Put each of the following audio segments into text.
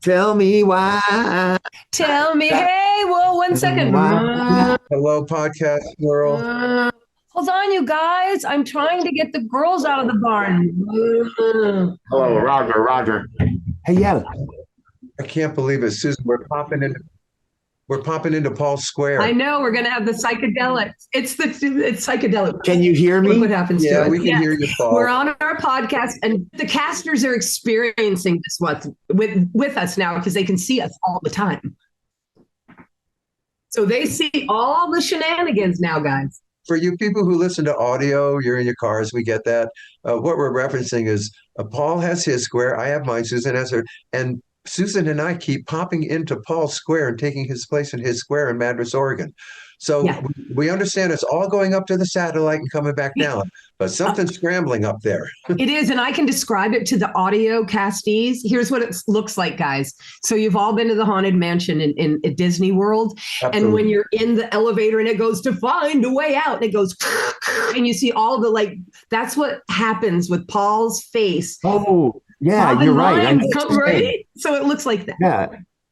Tell me why. Tell me, hey, whoa, 1 second. Hello, podcast world. Hold on, you guys. I'm trying to get the girls out of the barn. Hello, Roger. Hey, yeah. I can't believe it, Susan. We're popping into Paul's Square. I know we're gonna have the psychedelics. It's psychedelic. Can you hear me? Look what happens to Yeah, us. we can hear you, Paul. We're on our podcast, and the casters are experiencing this with us now because they can see us all the time. So they see all the shenanigans now, guys. For you people who listen to audio, you're in your cars, we get that. What we're referencing is Paul has his square, I have mine, Susan has her, and Susan and I keep popping into Paul's Square and taking his place in his square in Madras, Oregon. So we understand it's all going up to the satellite and coming back down, but something's scrambling up there. It is, and I can describe it to the audio castees. Here's what it looks like, guys. So you've all been to the Haunted Mansion in Disney World. Absolutely. And when you're in the elevator and it goes to find a way out, and it goes, and you see all the, that's what happens with Paul's face. Oh, yeah, you're right. Right? So it looks like that. Yeah.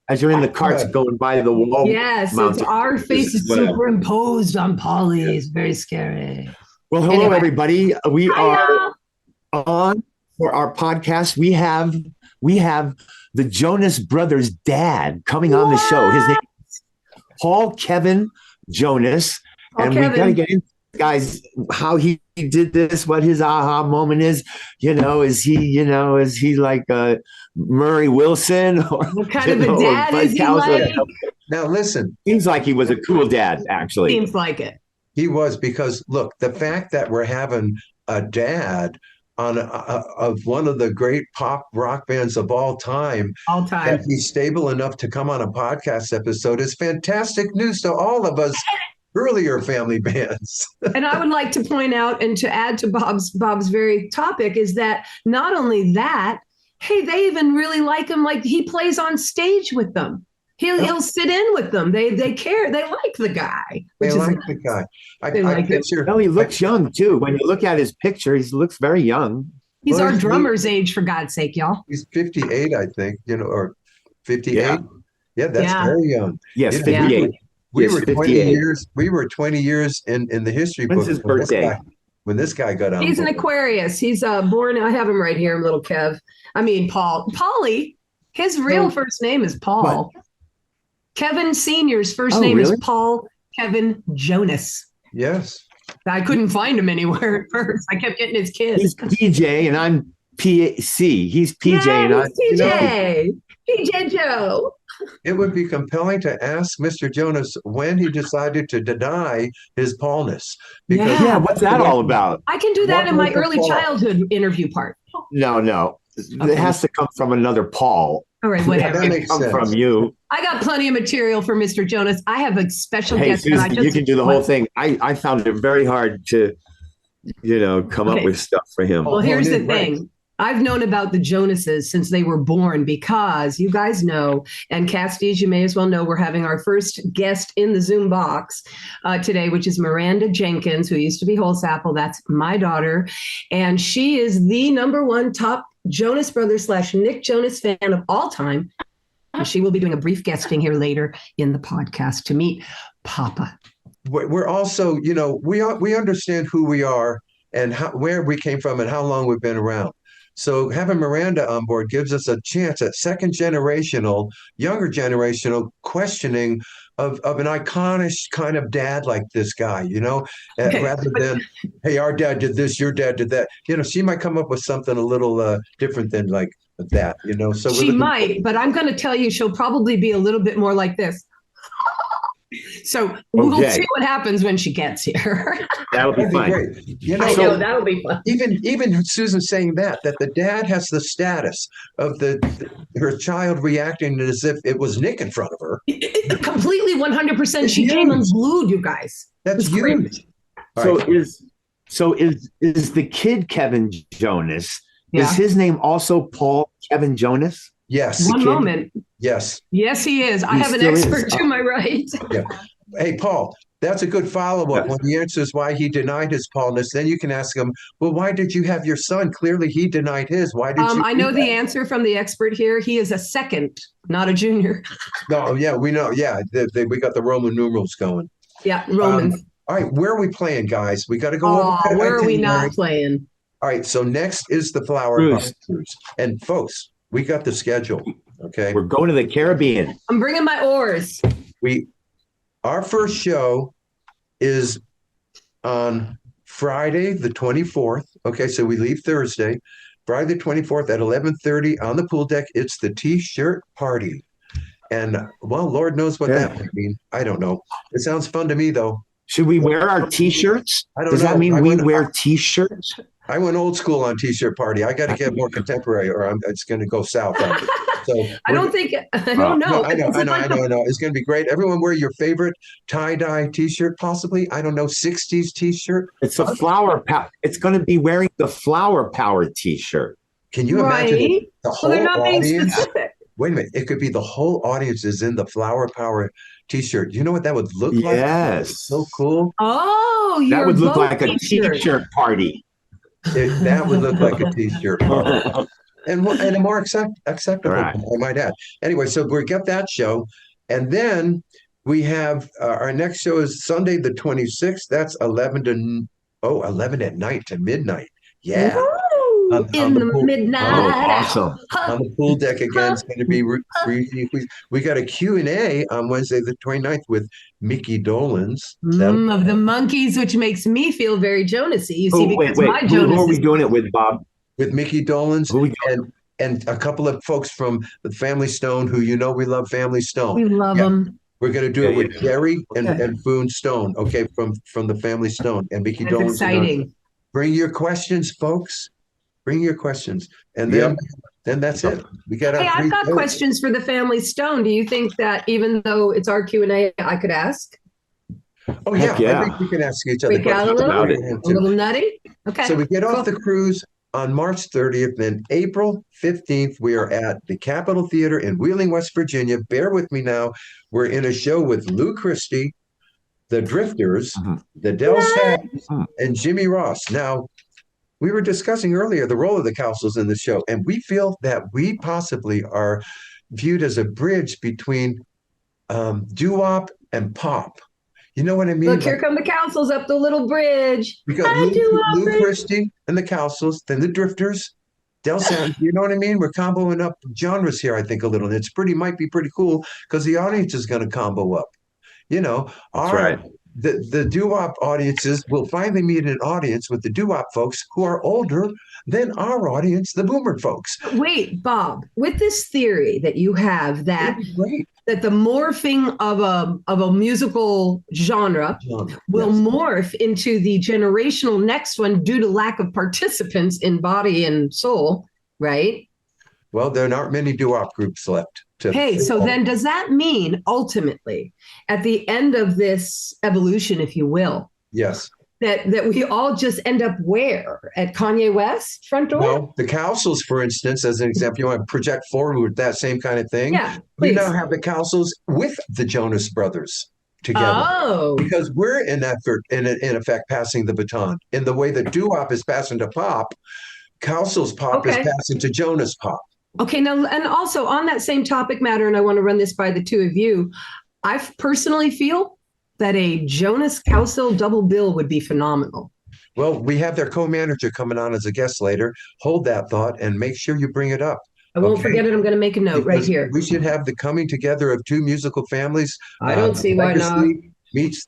As you're in the carts going by the wall. Yes, it's our face is superimposed on Polly's. Very scary. Well, hello, everybody. We are on for our podcast. We have the Jonas Brothers' dad coming on the show. His name is Paul Kevin Jonas. We got to get into, guys, how he did this, what his aha moment is. Is he like Murray Wilson, or what kind of a dad is he like? Now listen, seems like he was a cool dad. Actually, seems like it. He was, because look, the fact that we're having a dad on of one of the great pop rock bands of all time, that he's stable enough to come on a podcast episode is fantastic news to all of us earlier family bands. And I would like to point out, and to add to Bob's very topic, is that not only that, hey, they even really like him. Like, he plays on stage with them. He'll sit in with them. They care. They like the guy. They like the guy. He looks young too. When you look at his picture, he looks very young. He's our drummer's age, for God's sake, y'all. He's 58, I think, or 58. Yeah, that's very young. Yes, 58. We were 20 years. We were 20 years in the history book. When's his birthday? When this guy got on. He's an Aquarius. He's born. I have him right here, little Kev. I mean, Paul. Paulie. His real first name is Paul. What? Kevin Sr.'s first name is Paul Kevin Jonas. Yes. I couldn't find him anywhere at first. I kept getting his kids. He's PJ and I'm PC. He's PJ and I'm PJ. PJ Joe. It would be compelling to ask Mr. Jonas when he decided to deny his Paulness. Because what's that all about? I can do that in my early childhood interview part. No. It has to come from another Paul. All right, whatever. That makes sense. From you. I got plenty of material for Mr. Jonas. I have a special guest. Susan, you can do the whole thing. I found it very hard to, come up with stuff for him. Well, here's the thing. I've known about the Jonases since they were born, because you guys know, and Casties, you may as well know, we're having our first guest in the Zoom box today, which is Miranda Jenkins, who used to be Holsapple. That's my daughter. And she is the #1 top Jonas Brothers / Nick Jonas fan of all time. And she will be doing a brief guesting here later in the podcast to meet Papa. We're also, we understand who we are and where we came from and how long we've been around. So having Miranda on board gives us a chance at younger generational questioning of an iconic kind of dad like this guy, rather than, hey, our dad did this, your dad did that. She might come up with something a little different than like that, So she might, but I'm going to tell you, she'll probably be a little bit more like this. So we'll see what happens when she gets here. That'll be fun. Great. I know that'll be fun. Even Susan saying that the dad has the status of her child reacting as if it was Nick in front of her. Completely 100%. She came unglued, you guys. That's huge. So is the kid Kevin Jonas? Is his name also Paul Kevin Jonas? Yes. One moment. Yes. Yes, he is. I have an expert to my right. Yeah. Hey, Paul, that's a good follow-up. Yes. When the answer is why he denied his Paulness, then you can ask him, well, why did you have your son? Clearly he denied his. Why did you I do know the that? answer from the expert here. He is a second, not a junior. No, yeah, we know. Yeah, we got the Roman numerals going. Yeah, Romans. All right, where are we playing, guys? We got to go over Oh, that where are we itinerary. not playing? All right, so next is the Flower Cruise. Power Cruise. And folks, we got the schedule. Okay. We're going to the Caribbean. I'm bringing my oars. Our first show is on Friday the 24th. Okay, so we leave Thursday. Friday the 24th at 11:30 on the pool deck. It's the T-shirt party. And well, Lord knows what that would mean. I don't know. It sounds fun to me though. Should we wear our T-shirts? I don't Does know. that mean we wear T-shirts? I went old school on T-shirt party. I got to get more contemporary, or it's going to go south. So I don't know. No, I know. It's going to be great. Everyone wear your favorite tie-dye T-shirt, possibly. I don't know, 60s T-shirt. It's a flower power. It's going to be wearing the flower power T-shirt. Can you imagine the whole they're not being audience? specific. Wait a minute. It could be the whole audience is in the flower power T-shirt. You know what that would look like? Yes. So cool. Oh, that would look boat like a T-shirt party. That would look like a T-shirt party. And a more acceptable, Right. I might add. Anyway, so we got that show. And then we have our next show is Sunday the 26th. That's 11 at night to midnight. Yeah. Woo! In the midnight. Oh, awesome. On the pool deck again. It's going to be we got a Q&A on Wednesday the 29th with Mickey Dolans. Of the Monkees, which makes me feel very Jonasy. You see, because my Jonas Who are we doing it with, Bob? With Mickey Dolans Who we and a couple of folks from the Family Stone who we love Family Stone. We love them. We're going to do it with Jerry and Boone Stone, okay, from the Family Stone and Mickey Dolans. Exciting. Bring your questions, folks. Bring your questions. And then that's it. We got I've got questions for the Family Stone. Do you think that even though it's our Q&A, I could ask? Oh, yeah. I think we can ask each other questions about it. A little nutty? Okay. So we get off the cruise on March 30th. Then April 15th, we are at the Capitol Theater in Wheeling, West Virginia. Bear with me now. We're in a show with Lou Christie, the Drifters, the Del Sads, and Jimmy Ross. Now, we were discussing earlier the role of the Cowsills in the show, and we feel that we possibly are viewed as a bridge between doo-wop and pop. You know what I mean? Look, here come the Cowsills up the little bridge. We got Lou Christie and the Cowsills, then the Drifters, Del Sound. You know what I mean? We're comboing up genres here, I think, a little. And might be pretty cool because the audience is going to combo up. You know, That's right. The doo-wop audiences will finally meet an audience with the doo-wop folks who are older than our audience, the boomer folks. Wait, Bob, with this theory that you have that the morphing of a musical genre will morph into the generational next one due to lack of participants in body and soul, right? Well, there aren't many doo-wop groups left. So then does that mean ultimately at the end of this evolution, if you will, yes, that we all just end up where? At Kanye West front door? No, the Cowsills, for instance, as an example, you want to project forward with that same kind of thing. Yeah, please. We now have the Cowsills with the Jonas Brothers together. Oh. Because we're in effect passing the baton. In the way that doo-wop is passing to pop, Cowsills pop is passing to Jonas pop. Okay, now, and also on that same topic matter, and I want to run this by the two of you, I personally feel that a Jonas Council double bill would be phenomenal. Well, we have their co-manager coming on as a guest later. Hold that thought and make sure you bring it up. I won't forget it. I'm going to make a note right here. We should have the coming together of two musical families. I don't see why not.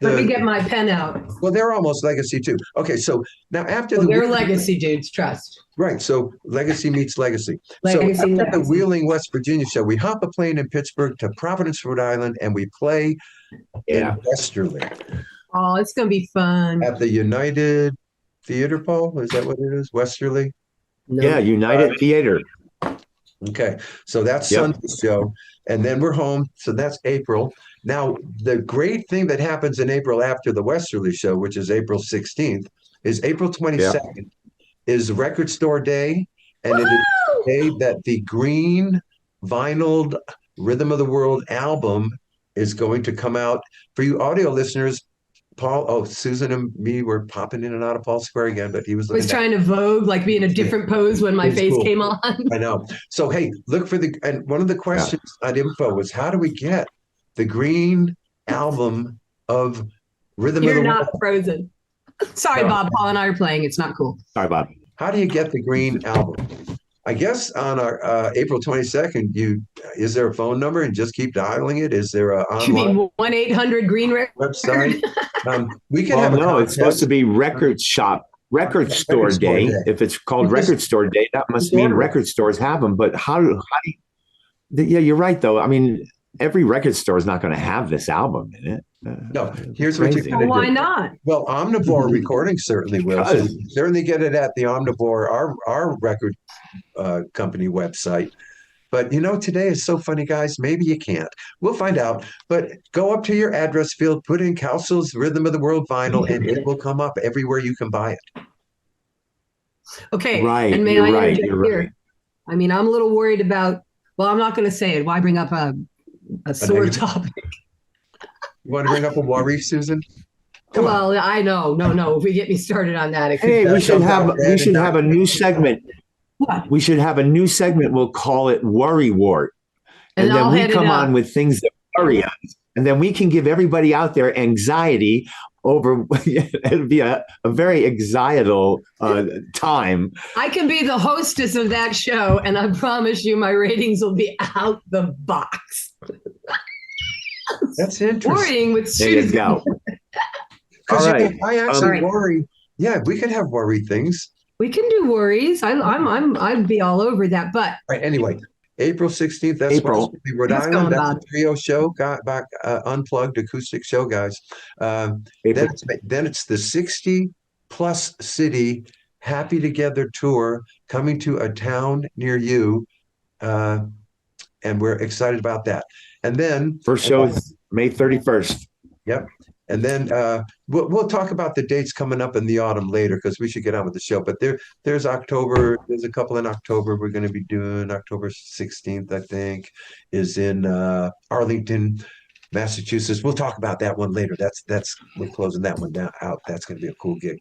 Let me get my pen out. Well, they're almost legacy too. Okay, so now after they're legacy dudes, trust. Right, so legacy meets legacy. So after the Wheeling, West Virginia show, we hop a plane in Pittsburgh to Providence, Rhode Island, and we play in Westerly. Oh, it's going to be fun. At the United Theater, Paul? Is that what it is? Westerly? No. Yeah, United Theater. Okay, so that's Sunday's show. And then we're home. So that's April. Now, the great thing that happens in April after the Westerly show, which is April 16th, is April 22nd is Record Store Day. And it is the day that the green vinyled Rhythm of the World album is going to come out for you audio listeners. Paul, Susan and me were popping in and out of Paul Square again, but he was looking trying to vogue, like be in a different pose when my face cool. came on. I know. So, hey, look for and one of the questions on info was, how do we get the green album of Rhythm You're of the not World? Frozen. Sorry, Bob. Paul and I are playing. It's not cool. Sorry, Bob. How do you get the green album? I guess on our April 22nd, is there a phone number and just keep dialing it? Is there a online 1-800-GREEN website? We can have a contest. It's supposed to be record store day. If it's called record store day, that must mean record stores have them. But how do you, yeah, you're right though. I mean, every record store is not going to have this album in it. No, here's what you're going to do. Why not? Well, Omnivore Recording certainly will. So certainly get it at the Omnivore, our record company website. But today is so funny, guys. Maybe you can't. We'll find out. But go up to your address field, put in Cowsill's Rhythm of the World vinyl, and it will come up everywhere you can buy it. Okay. Right. And may you're I right. interject You're here? right. I mean, I'm a little worried about. Well, I'm not going to say it. Why bring up a sore topic? You want to bring up a worry, Susan? Well, I know. No. If we get me started on that, we should have a new segment. What? We should have a new segment. We'll call it Worry Wart. And then we come on with things that worry us. And then we can give everybody out there anxiety over. It'll be a very anxietal time. I can be the hostess of that show, and I promise you my ratings will be out the box. That's interesting. Worrying with There you Susan. go. All right. I actually worry. Yeah, we could have worry things. We can do worries. I'd be all over that. But anyway, April 16th. That's April. Rhode Island. That's a trio show. Got back unplugged acoustic show, guys. Then it's the 60 plus city Happy Together tour coming to a town near you, and we're excited about that. And then first show is May 31st. Yep. And then we'll talk about the dates coming up in the autumn later, because we should get on with the show. But there's October. There's a couple in October we're going to be doing. October 16th, I think, is in Arlington, Massachusetts. We'll talk about that one later. We're closing that one out. That's going to be a cool gig.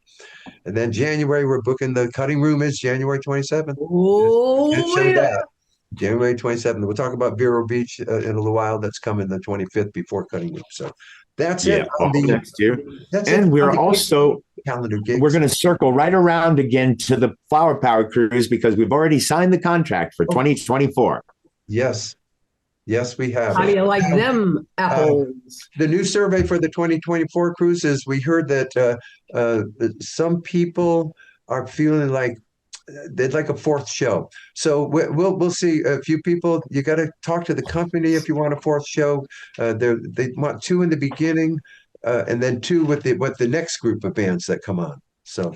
And then January, we're booking the Cutting Room is January 27th. Oh, that. January 27th. We'll talk about Vero Beach in a little while. That's coming the 25th before Cutting Room. So that's it. Next year. And we're also calendar gigs. We're going to circle right around again to the Flower Power Cruise, because we've already signed the contract for 2024. Yes, we have. How do you like them apples? The new survey for the 2024 cruise is, we heard that some people are feeling like they'd like a fourth show. So we'll see. A few people, you got to talk to the company if you want a fourth show. They want 2 in the beginning, and then 2 with the next group of bands that come on. So,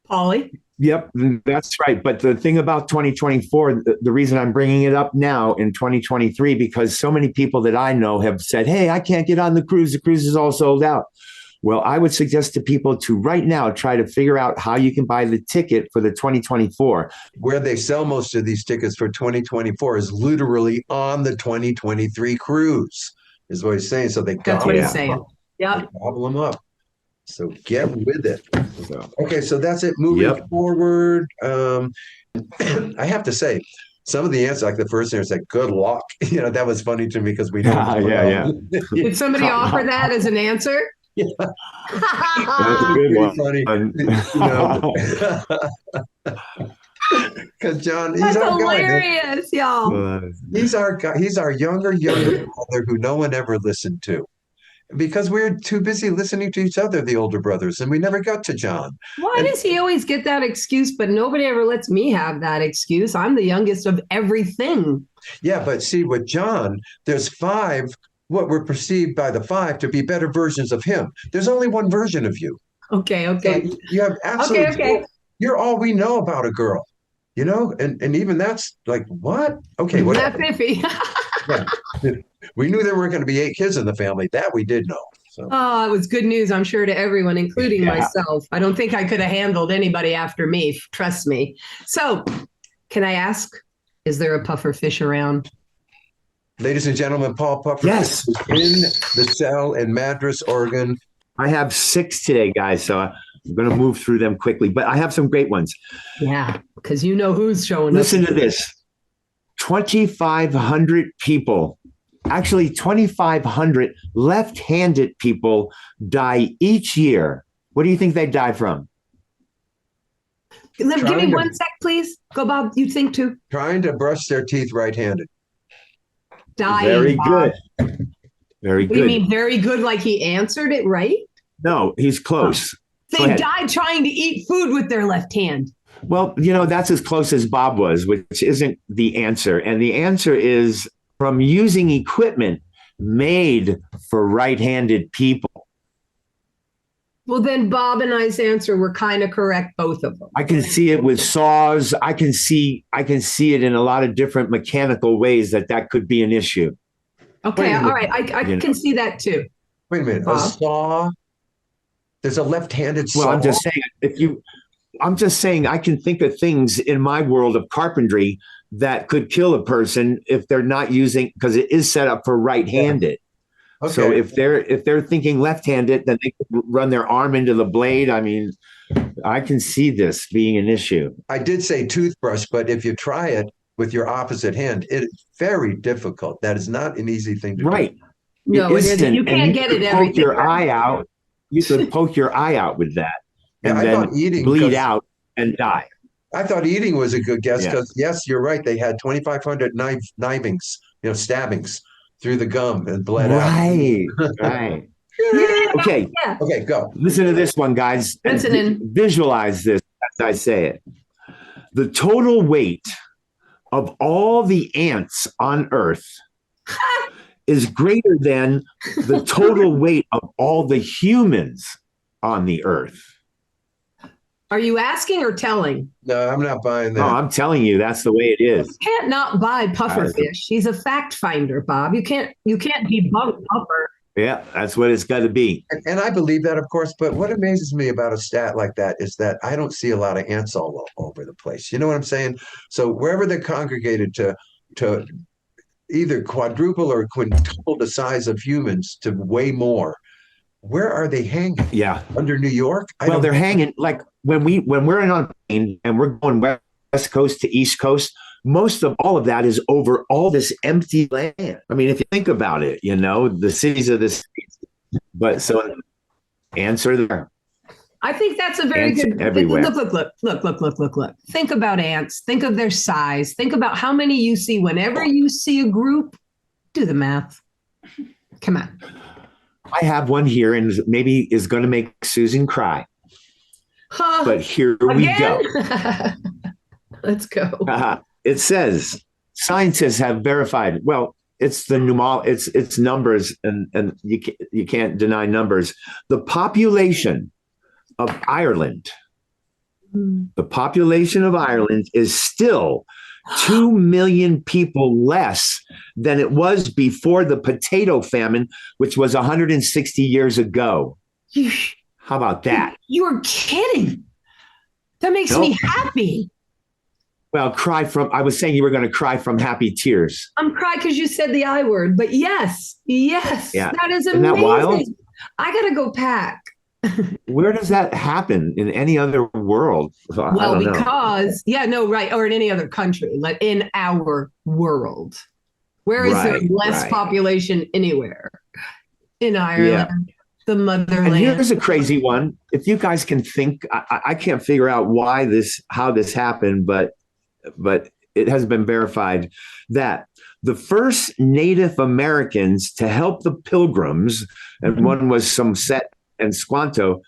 Polly? Yep, that's right. But the thing about 2024, the reason I'm bringing it up now in 2023, because so many people that I know have said, hey, I can't get on the cruise. The cruise is all sold out. Well, I would suggest to people to right now try to figure out how you can buy the ticket for the 2024. Where they sell most of these tickets for 2024 is literally on the 2023 cruise, is what he's saying. So that's what he's saying. Yeah, gobble them up. So get with it. Okay, so that's it. Moving forward, I have to say, some of the answers, like the first answer, said "good luck." That was funny to me, because we know. Did somebody offer that as an answer? Yeah. That's a good one. Funny. Because John, he's our hilarious, guy, y'all. He's our guy. He's our younger brother who no one ever listened to, because we're too busy listening to each other, the older brothers, and we never got to John. Why does he always get that excuse, but nobody ever lets me have that excuse? I'm the youngest of everything. Yeah, but see, with John, there's 5, what were perceived by the 5 to be better versions of him. There's only one version of you. Okay. So you have absolutely. Okay. You're all we know about a girl, and even that's like, what? Okay, whatever. That's iffy. Yeah. We knew there weren't going to be 8 kids in the family. That we did know. So. Oh, it was good news, I'm sure, to everyone, including myself. I don't think I could have handled anybody after me. Trust me. So, can I ask, is there a puffer fish around? Ladies and gentlemen, Paul Pufferfish Yes. is in the cell in Madras, Oregon. I have 6 today, guys, so I'm going to move through them quickly, but I have some great ones. Yeah, because you know who's showing up. Listen to this. 2,500 people, actually 2,500 left-handed people die each year. What do you think they die from? Give me 1 sec, please. Go, Bob. You think too. Trying to brush their teeth right-handed. Dying. Very Bob. good. Very good. You mean very good, like he answered it right? No, he's close. They died trying to eat food with their left hand. Well, that's as close as Bob was, which isn't the answer. And the answer is from using equipment made for right-handed people. Well, then Bob and I's answer were kind of correct, both of them. I can see it with saws. I can see it in a lot of different mechanical ways that could be an issue. Okay, all right. I can see that too. Wait a minute. Bob? A saw? There's a left-handed saw? Well, I'm just saying I can think of things in my world of carpentry that could kill a person if they're not using, because it is set up for right-handed. Okay. So if they're thinking left-handed, then they could run their arm into the blade. I mean, I can see this being an issue. I did say toothbrush, but if you try it with your opposite hand, it's very difficult. That is not an easy thing to do. Right. No, it isn't. You can't get it everything. Poke your eye out. You could poke your eye out with that, and then bleed out and die. I thought eating was a good guess because yes, you're right. They had 2,500 knivings, stabbings through the gum and bled out. Right. Okay. Yeah. Okay, go. Listen to this one, guys. Visualize this as I say it. The total weight of all the ants on Earth is greater than the total weight of all the humans on the Earth. Are you asking or telling? No, I'm not buying that. No, I'm telling you, that's the way it is. You can't not buy pufferfish. He's a fact finder, Bob. You can't debunk puffer. Yeah, that's what it's got to be. And I believe that, of course. But what amazes me about a stat like that is that I don't see a lot of ants all over the place. You know what I'm saying? So wherever they're congregated to either quadruple or quintuple the size of humans to way more, where are they hanging? Yeah, under New York. Well, they're hanging like when we're in on a plane and we're going west coast to east coast. Most of all of that is over all this empty land. I mean, if you think about it, the cities of the states. But so ants are there. I think that's a very good. Everywhere. Look. Think about ants. Think of their size. Think about how many you see whenever you see a group. Do the math. Come on. I have one here, and maybe is going to make Susan cry. But here we go. Let's go. It says scientists have verified. Well, it's the it's numbers, and you can't deny numbers. The population of Ireland, is still 2 million people less than it was before the potato famine, which was 160 years ago. How about that? You're kidding. That makes me happy. Well, I was saying you were going to cry from happy tears. I'm crying because you said the I word, but yes, yeah. That is amazing. Isn't that wild? I got to go pack. Where does that happen in any other world? Well, because, right. Or in any other country, like in our world. Where is there less population anywhere? In Ireland, the motherland. And here's a crazy one. If you guys can think, I can't figure out how this happened, but it has been verified that the first Native Americans to help the Pilgrims, and one was Somerset and Squanto,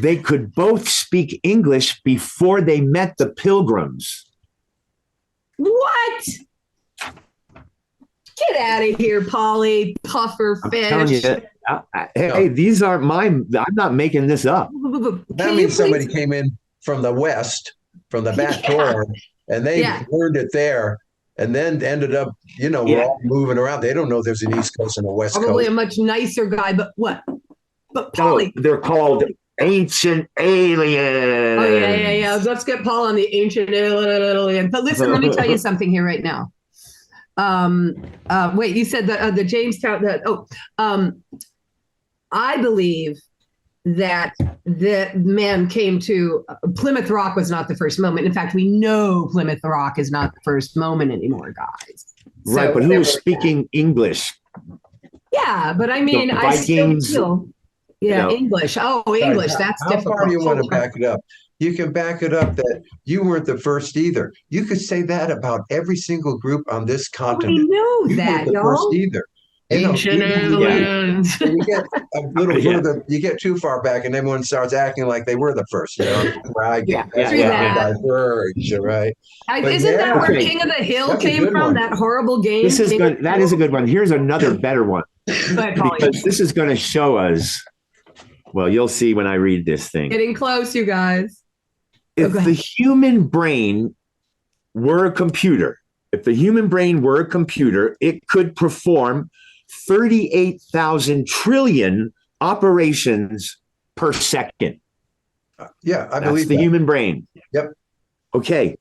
they could both speak English before they met the Pilgrims. What? Get out of here, Polly, pufferfish. I'm telling you, hey, these are I'm not making this up. That means somebody came in from the west, from the back door, and they learned it there. And then ended up, we're all moving around. They don't know there's an East Coast and a West Coast. Probably a much nicer guy, but what? But Polly. They're called ancient aliens. Oh, yeah. Let's get Paul on the ancient alien. But listen, let me tell you something here right now. Wait, you said the Jamestown. I believe that the man came to Plymouth Rock was not the first moment. In fact, we know Plymouth Rock is not the first moment anymore, guys. Right, but who was speaking English? Yeah, but I mean, The I still Vikings, feel, yeah, English. Oh, English, that's How difficult. far do you want to back it up? You can back it up that you weren't the first either. You could say that about every single group on this continent. We know You that, weren't the first y'all. either. Ancient aliens. You get a little further, you get too far back, and everyone starts acting like they were the first. Where I get diverge, right? Isn't that where King of the Hill came from? One. That horrible game. This is good. That is a good one. Here's another better one. Because this is going to show us. Well, you'll see when I read this thing. Getting close, you guys. If the human brain were a computer, it could perform 38,000 trillion operations per second. Yeah, I believe that's the human brain. Yep. Okay.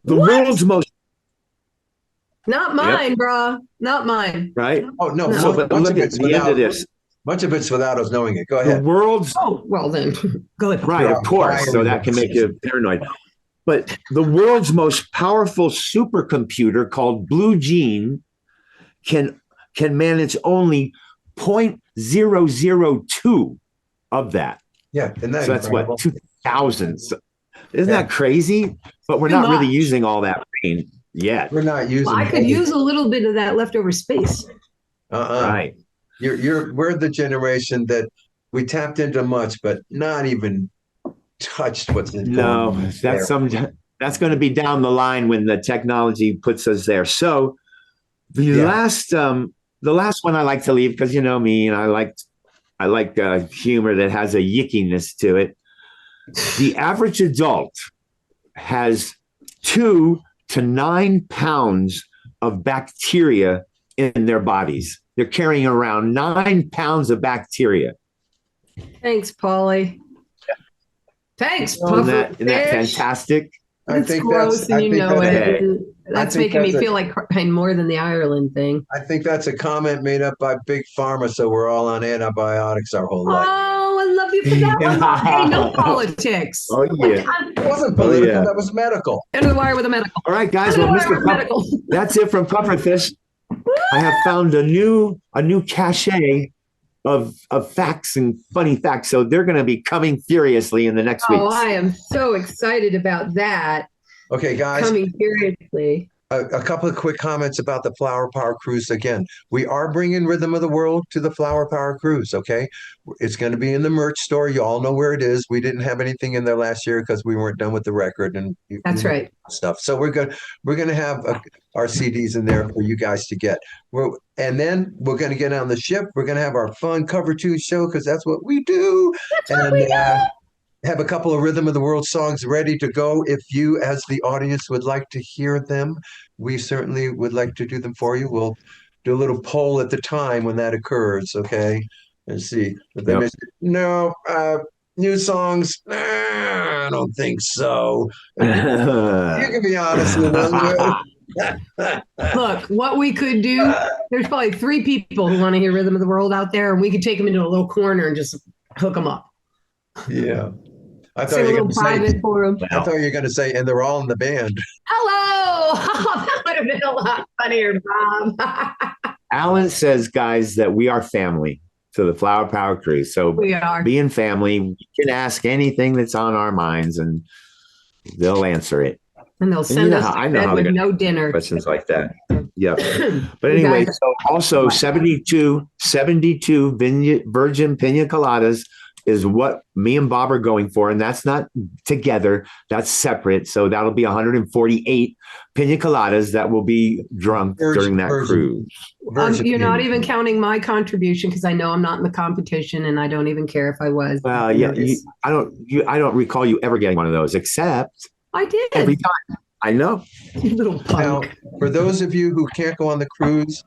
The world's most. Not mine, bro. Not mine. Right? Oh, no. So, but look at the end of this. Much of it's without us knowing it. Go ahead. The world's. Oh, well then. Go ahead. Right, of course. So that can make you paranoid. But the world's most powerful supercomputer called Blue Gene can manage only 0.002 of that. Yeah, and so that's what 2,000. So isn't that crazy? But we're not really using all that brain yet. We're not using. Well, I could use a little bit of that leftover space. Right. We're the generation that we tapped into much, but not even touched what's in. No, that's going to be down the line when the technology puts us there. So the last one I like to leave, because you know me, and I like humor that has a yickiness to it. The average adult has 2 to 9 pounds of bacteria in their bodies. They're carrying around 9 pounds of bacteria. Thanks, Paulie. Thanks, Isn't that fantastic? It's gross, and you know it. That's making me feel like crying more than the Ireland thing. I think that's a comment made up by Big Pharma, so we're all on antibiotics our whole life. Oh, I love you for that one. Hey, no politics. Oh, yeah. It wasn't political, that was medical. Under the wire with a medical. All right, guys. Well, Mr. That's it from Pufferfish. I have found a new cache of facts and funny facts. So they're going to be coming furiously in the next week. Oh, I am so excited about that. Okay, guys. Coming furiously. A couple of quick comments about the Flower Power Cruise. Again, we are bringing Rhythm of the World to the Flower Power Cruise, okay? It's going to be in the merch store. You all know where it is. We didn't have anything in there last year because we weren't done with the record and that's right. Stuff. So we're going to have our CDs in there for you guys to get. And then we're going to get on the ship. We're going to have our fun cover tune show because that's what we do. That's what we do. Have a couple of Rhythm of the World songs ready to go. If you, as the audience, would like to hear them, we certainly would like to do them for you. We'll do a little poll at the time when that occurs, okay? Let's see. Yep. No, new songs? I don't think so. You can be honest with them. Look, what we could do, there's probably 3 people who want to hear Rhythm of the World out there, and we could take them into a little corner and just hook them up. Yeah. I thought you were going to say, and they're all in the band. Hello. Oh, that would have been a lot funnier, Bob. Alan says, guys, that we are family to the Flower Power Cruise. So we are. Being family, we can ask anything that's on our minds and they'll answer it. And they'll send us to bed with no dinner. Questions like that. Yeah. But anyway, so also 72 virgin pina coladas is what me and Bob are going for. And that's not together. That's separate. So that'll be 148 pina coladas that will be drunk during that cruise. You're not even counting my contribution because I know I'm not in the competition and I don't even care if I was. Well, yeah, I don't recall you ever getting one of those, except I did every time. I know. You little punk. Now, for those of you who can't go on the cruise,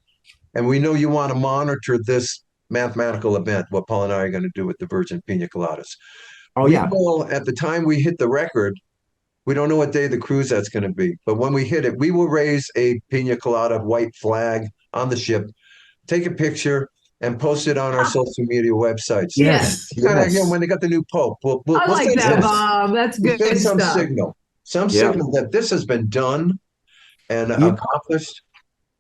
and we know you want to monitor this mathematical event, what Paul and I are going to do with the Virgin Pina Coladas. Oh, yeah. At the time we hit the record, We don't know what day of the cruise that's going to be. But when we hit it, we will raise a Pina Colada white flag on the ship, take a picture, and post it on our social media websites. Yes. Kind of, when they got the new Pope. I like send that, Bob. That's good send some stuff. signal that this has been done and accomplished.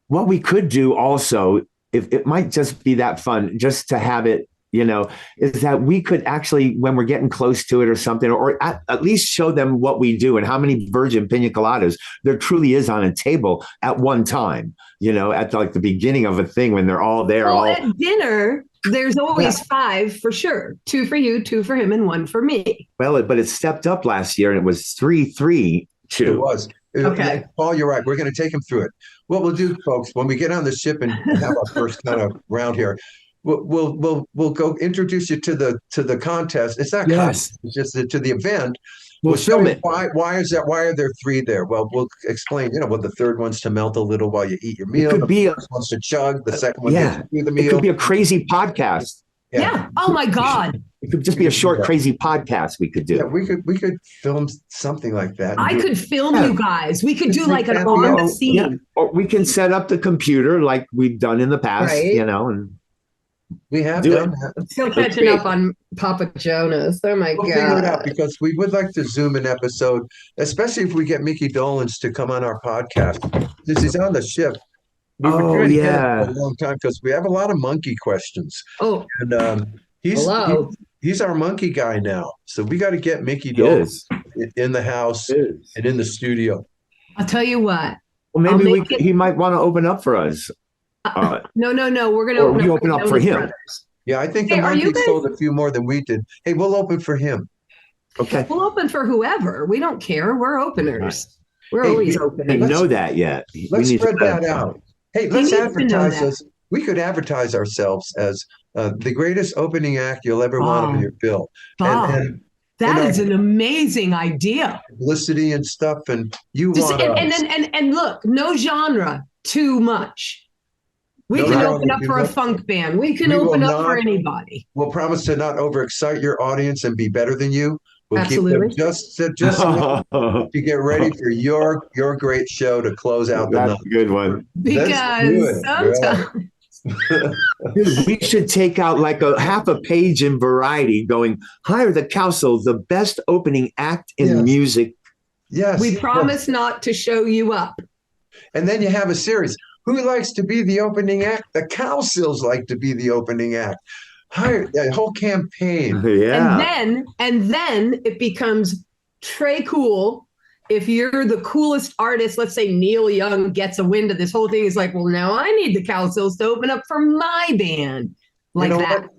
What we could do also, if it might just be that fun, just to have it, is that we could actually, when we're getting close to it or something, or at least show them what we do and how many virgin pina coladas there truly is on a table at one time, at like the beginning of a thing when they're all there. Well, at dinner, there's always 5 for sure. 2 for you, 2 for him, and 1 for me. Well, but it stepped up last year and it was 3-3-2. It was. Okay. Paul, you're right. We're going to take him through it. What we'll do, folks, when we get on the ship and have our first kind of round here, we'll go introduce you to the contest. It's not contest, it's just to the event. We'll film it. Why is that? Why are there 3 there? Well, we'll explain. The third one's to melt a little while you eat your meal. It could be the first one's to chug. The second one gets through the meal. It could be a crazy podcast. Yeah. Oh my God. It could just be a short, crazy podcast we could do. Yeah, we could film something like that. I could film you guys. We could do like an on the scene. Yeah. Or we can set up the computer like we've done in the past, and we have done that. Still catching up on Papa Jonas. Oh my God. We'll figure it out because we would like to zoom an episode, especially if we get Mickey Dolenz to come on our podcast. Since he's on the ship. We've been trying to get him for a long time because we have a lot of monkey questions. Oh. And he's our monkey guy now. So we got to get Mickey Dolenz in the house and in the studio. I'll tell you what. Well, maybe he might want to open up for us. No. We're going to open up for him. Brothers. Yeah, I think the monkey sold a few more than we did. Hey, we'll open for him. Okay. We'll open for whoever. We don't care. We're openers. We're always openers. They know that yet. Let's spread that out. Hey, let's advertise us. We could advertise ourselves as the greatest opening act you'll ever want on your bill. And that is an amazing idea. Publicity and stuff, and and look, no genre too much. We can open up for a funk band. We can open up for anybody. We'll promise to not overexcite your audience and be better than you. We'll Absolutely. keep them just enough to get ready for your great show to close out the night. That's a good one. Because sometimes Dude, we should take out like a half a page in Variety going, hire the Cowsill, the best opening act in music. Yes. We promise not to show you up. And then you have a series. Who likes to be the opening act? The Cowsills like to be the opening act. Hire a whole campaign. Yeah. And then it becomes très cool. If you're the coolest artist, let's say Neil Young gets a wind of this whole thing, he's like, well, now I need the Cowsills to open up for my band. Like that.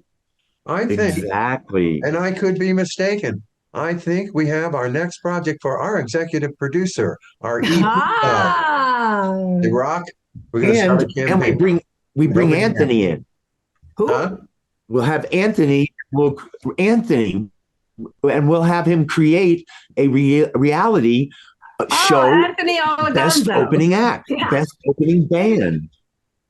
I think. Exactly. And I could be mistaken. I think we have our next project for our executive producer, our EP guy. The Rock. We're going to start a campaign. And we bring Anthony in. Who? Huh? We'll have Anthony. And we'll have him create a reality show. Anthony best opening act, best opening band,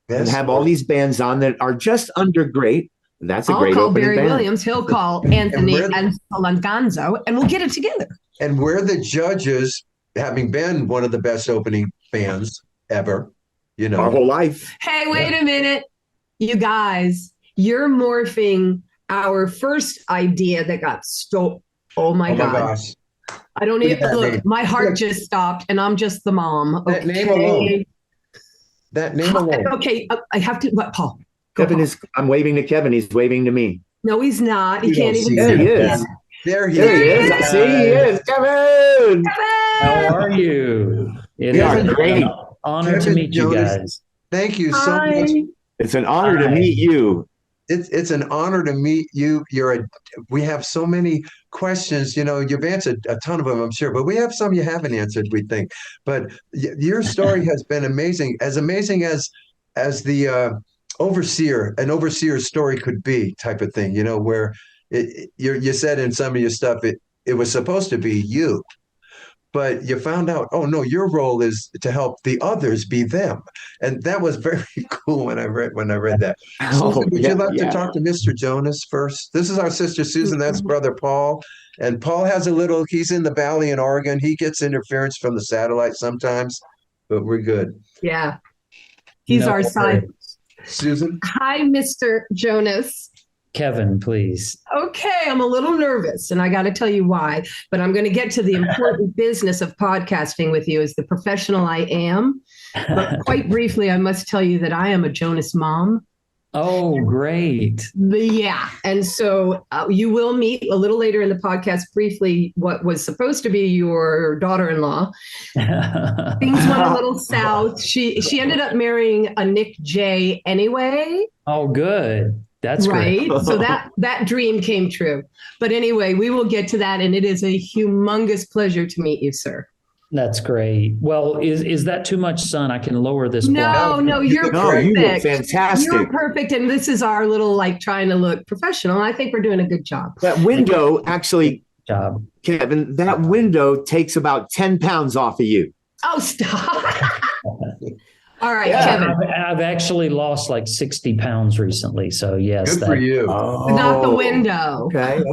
and have all these bands on that are just under great. That's a great opening Barry band. Williams. He'll call Anthony and Solanganzo, and we'll get it together. And we're the judges, having been one of the best opening bands ever. You know, our whole life. Hey, wait a minute, you guys! You're morphing our first idea that got stolen. Oh my God. Gosh. I don't even look. My heart just stopped and I'm just the mom. Okay. That name alone. Okay. I have to, what, Paul? Kevin is, I'm waving to Kevin. He's waving to me. No, he's not. He can't even see. There he is. There he is. I see he is. Kevin! How are you? It is great. An honor to meet you guys. Thank you so much. It's an honor to meet you. It's an honor to meet you. We have so many questions. You know, you've answered a ton of them, I'm sure, but we have some you haven't answered, we think. But your story has been amazing as the an overseer's story could be, type of thing. You know, where you said in some of your stuff it was supposed to be you, but you found out, oh no, your role is to help the others be them, and that was very cool when I read that. Susan, would you like to talk to Mr. Jonas first? This is our sister Susan. That's brother Paul, And Paul has he's in the valley in Oregon. He gets interference from the satellite sometimes, but we're good. Yeah. He's No our side. worries. Susan? Hi, Mr. Jonas. Kevin, please. Okay, I'm a little nervous, and I got to tell you why, but I'm going to get to the important business of podcasting with you as the professional I am. But quite briefly, I must tell you that I am a Jonas mom. Oh, great. Yeah. And so you will meet a little later in the podcast briefly what was supposed to be your daughter-in-law. Things went a little south. She ended up marrying a Nick J anyway. Oh, good. That's right. great. So that dream came true. But anyway, we will get to that. And it is a humongous pleasure to meet you, sir. That's great. Well, is that too much sun? I can lower this. No, you're perfect. You look fantastic. You're perfect. And this is our little trying to look professional. I think we're doing a good job. That window actually, Job. Kevin, that window takes about 10 pounds off of you. Oh, stop. All right, Yeah. Kevin. I've actually lost like 60 pounds recently. So yes. Good for you. Not the window. Okay.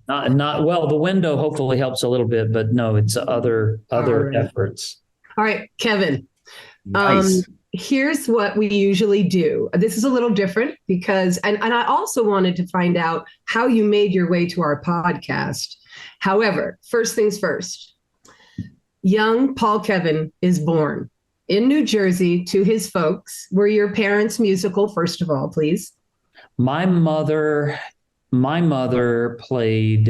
Not well, the window hopefully helps a little bit, but no, it's other right. efforts. All right, Kevin. Nice. Here's what we usually do. This is a little different because, and I also wanted to find out how you made your way to our podcast. However, first things first, young Paul Kevin is born in New Jersey to his folks. Were your parents musical, first of all, please? My mother played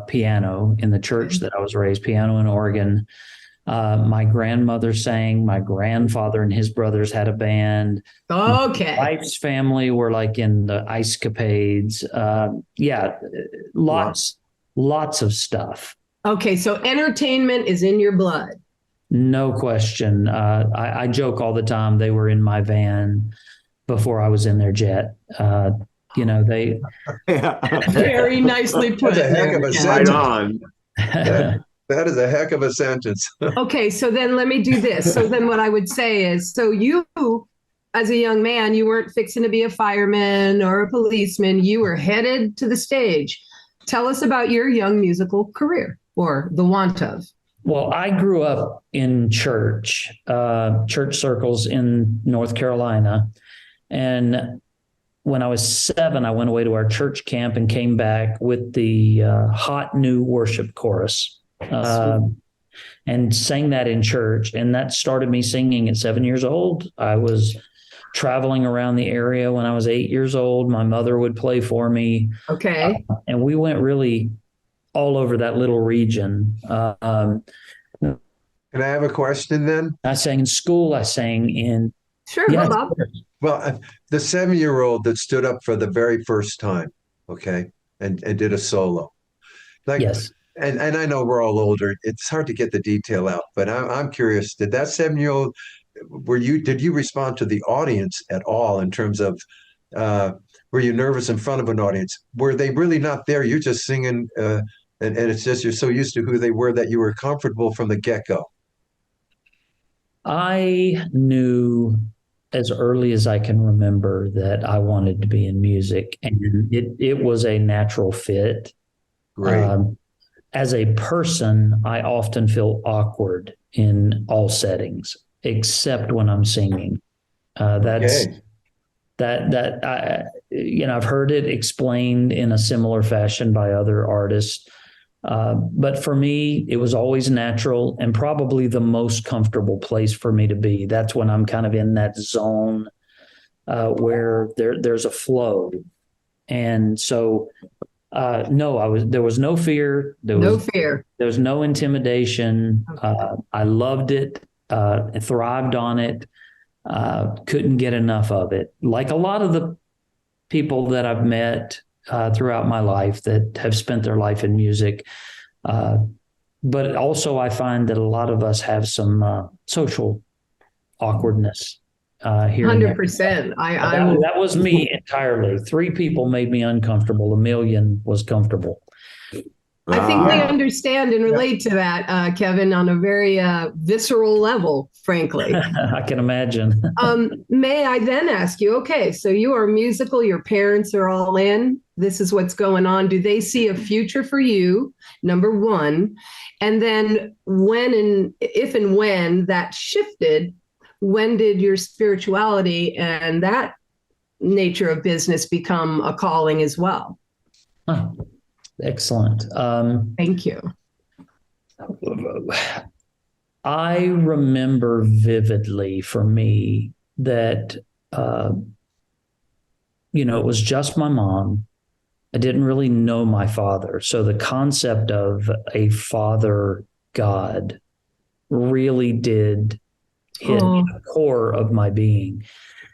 piano in the church that I was raised, piano in Oregon. My grandmother sang. My grandfather and his brothers had a band. Okay. My wife's family were like in the Ice Capades. Lots of stuff. Okay, so entertainment is in your blood. No question. I joke all the time. They were in my van before I was in their jet. They very nicely put. That's a heck of a Right sentence. on. That is a heck of a sentence. Okay, so then let me do this. So then what I would say is, so you, as a young man, you weren't fixing to be a fireman or a policeman. You were headed to the stage. Tell us about your young musical career, or the want of. Well, I grew up in church circles in North Carolina. And when I was 7, I went away to our church camp and came back with the hot new worship chorus and sang that in church. And that started me singing at 7 years old. I was traveling around the area when I was 8 years old. My mother would play for me. Okay. And we went really all over that little region. Can I have a question then? I sang in school. I sang in. Sure, Yes. Well, the 7-year-old that stood up for the very first time, okay, and did a solo. Yes. And I know we're all older. It's hard to get the detail out, but I'm curious. Did that 7-year-old, did you respond to the audience at all in terms of, were you nervous in front of an audience? Were they really not there? You're just singing, and it's just you're so used to who they were that you were comfortable from the get-go. I knew as early as I can remember that I wanted to be in music, and it was a natural fit. Great. As a person, I often feel awkward in all settings, except when I'm singing. I've heard it explained in a similar fashion by other artists. But for me, it was always natural and probably the most comfortable place for me to be. That's when I'm kind of in that zone where there's a flow. And so, there was no fear. There was no intimidation. Okay. I loved it, thrived on it, couldn't get enough of it. Like a lot of the people that I've met throughout my life that have spent their life in music. But also I find that a lot of us have some social awkwardness here. 100%. That was me entirely. 3 people made me uncomfortable. 1 million was comfortable. I think we understand and relate to that, Kevin, on a very visceral level, frankly. I can imagine. May I then ask you, okay, so you are musical, your parents are all in. this is what's going on? Do they see a future for you? Number one. And then if and when that shifted, when did your spirituality and that nature of business become a calling as well? Oh, excellent. Thank you. I remember vividly for me that, it was just my mom. I didn't really know my father. So the concept of a father God really did hit the core of my being.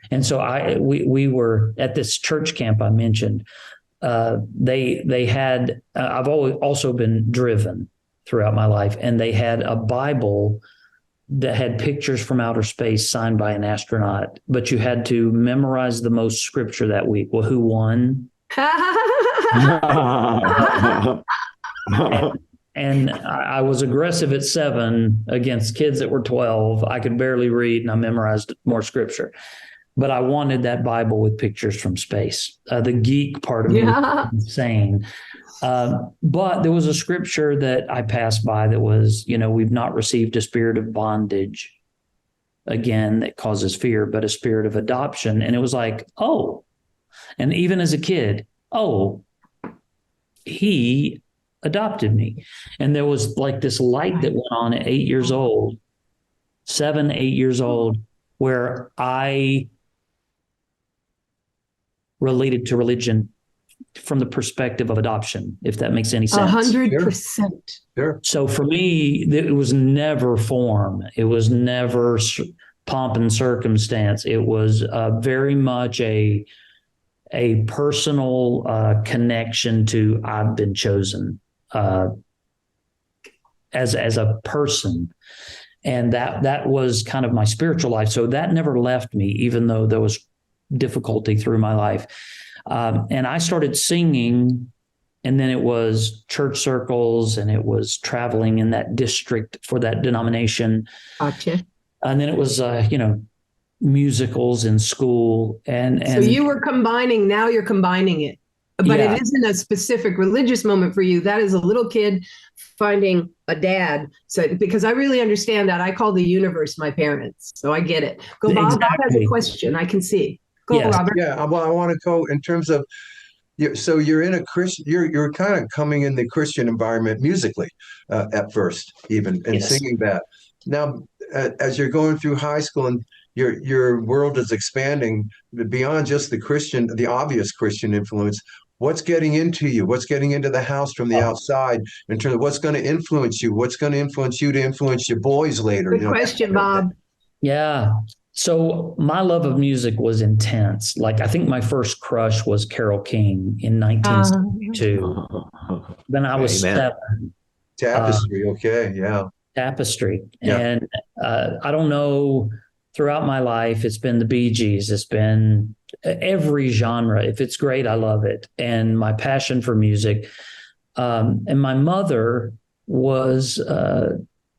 And so we were at this church camp I mentioned. They had, I've always also been driven throughout my life, and they had a Bible that had pictures from outer space signed by an astronaut, but you had to memorize the most scripture that week. Well, who won? And I was aggressive at 7 against kids that were 12. I could barely read, and I memorized more scripture. But I wanted that Bible with pictures from space. The geek part of me was insane. But there was a scripture that I passed by that was, we've not received a spirit of bondage again that causes fear, but a spirit of adoption. And it was like, oh, and even as a kid, oh, he adopted me. And there was like this light that went on at 8 years old, 7, 8 years old, where I related to religion from the perspective of adoption, if that makes any sense. 100%. Sure. So for me, it was never form. It was never pomp and circumstance. It was very much a personal connection to I've been chosen as a person. And that was kind of my spiritual life. So that never left me, even though there was difficulty through my life. And I started singing, and then it was church circles, and it was traveling in that district for that denomination. Gotcha. And then it was, musicals in school. And so you were combining, now you're combining it. But Yeah. it isn't a specific religious moment for you. That is a little kid finding a dad. So because I really understand that. I call the universe my parents. So I get it. Go, Bob. Bob has a Exactly. question. I can see. Go, Yes. Robert. Yeah, well, I want to go in terms of so you're in a Christian, you're kind of coming in the Christian environment musically at first, even, and Yes. singing that. Now, as you're going through high school and your world is expanding beyond just the obvious Christian influence. What's getting into you? What's getting into the house from the outside in terms of what's going to influence you? What's going to influence you to influence your boys later? Good question, Bob. Yeah. So my love of music was intense. Like, I think my first crush was Carole King in 1972. Then I was Amen. 7. Tapestry. Okay. Yeah. Tapestry. Yeah. And I don't know, throughout my life, it's been the Bee Gees. It's been every genre. If it's great, I love it. And my passion for music. And my mother was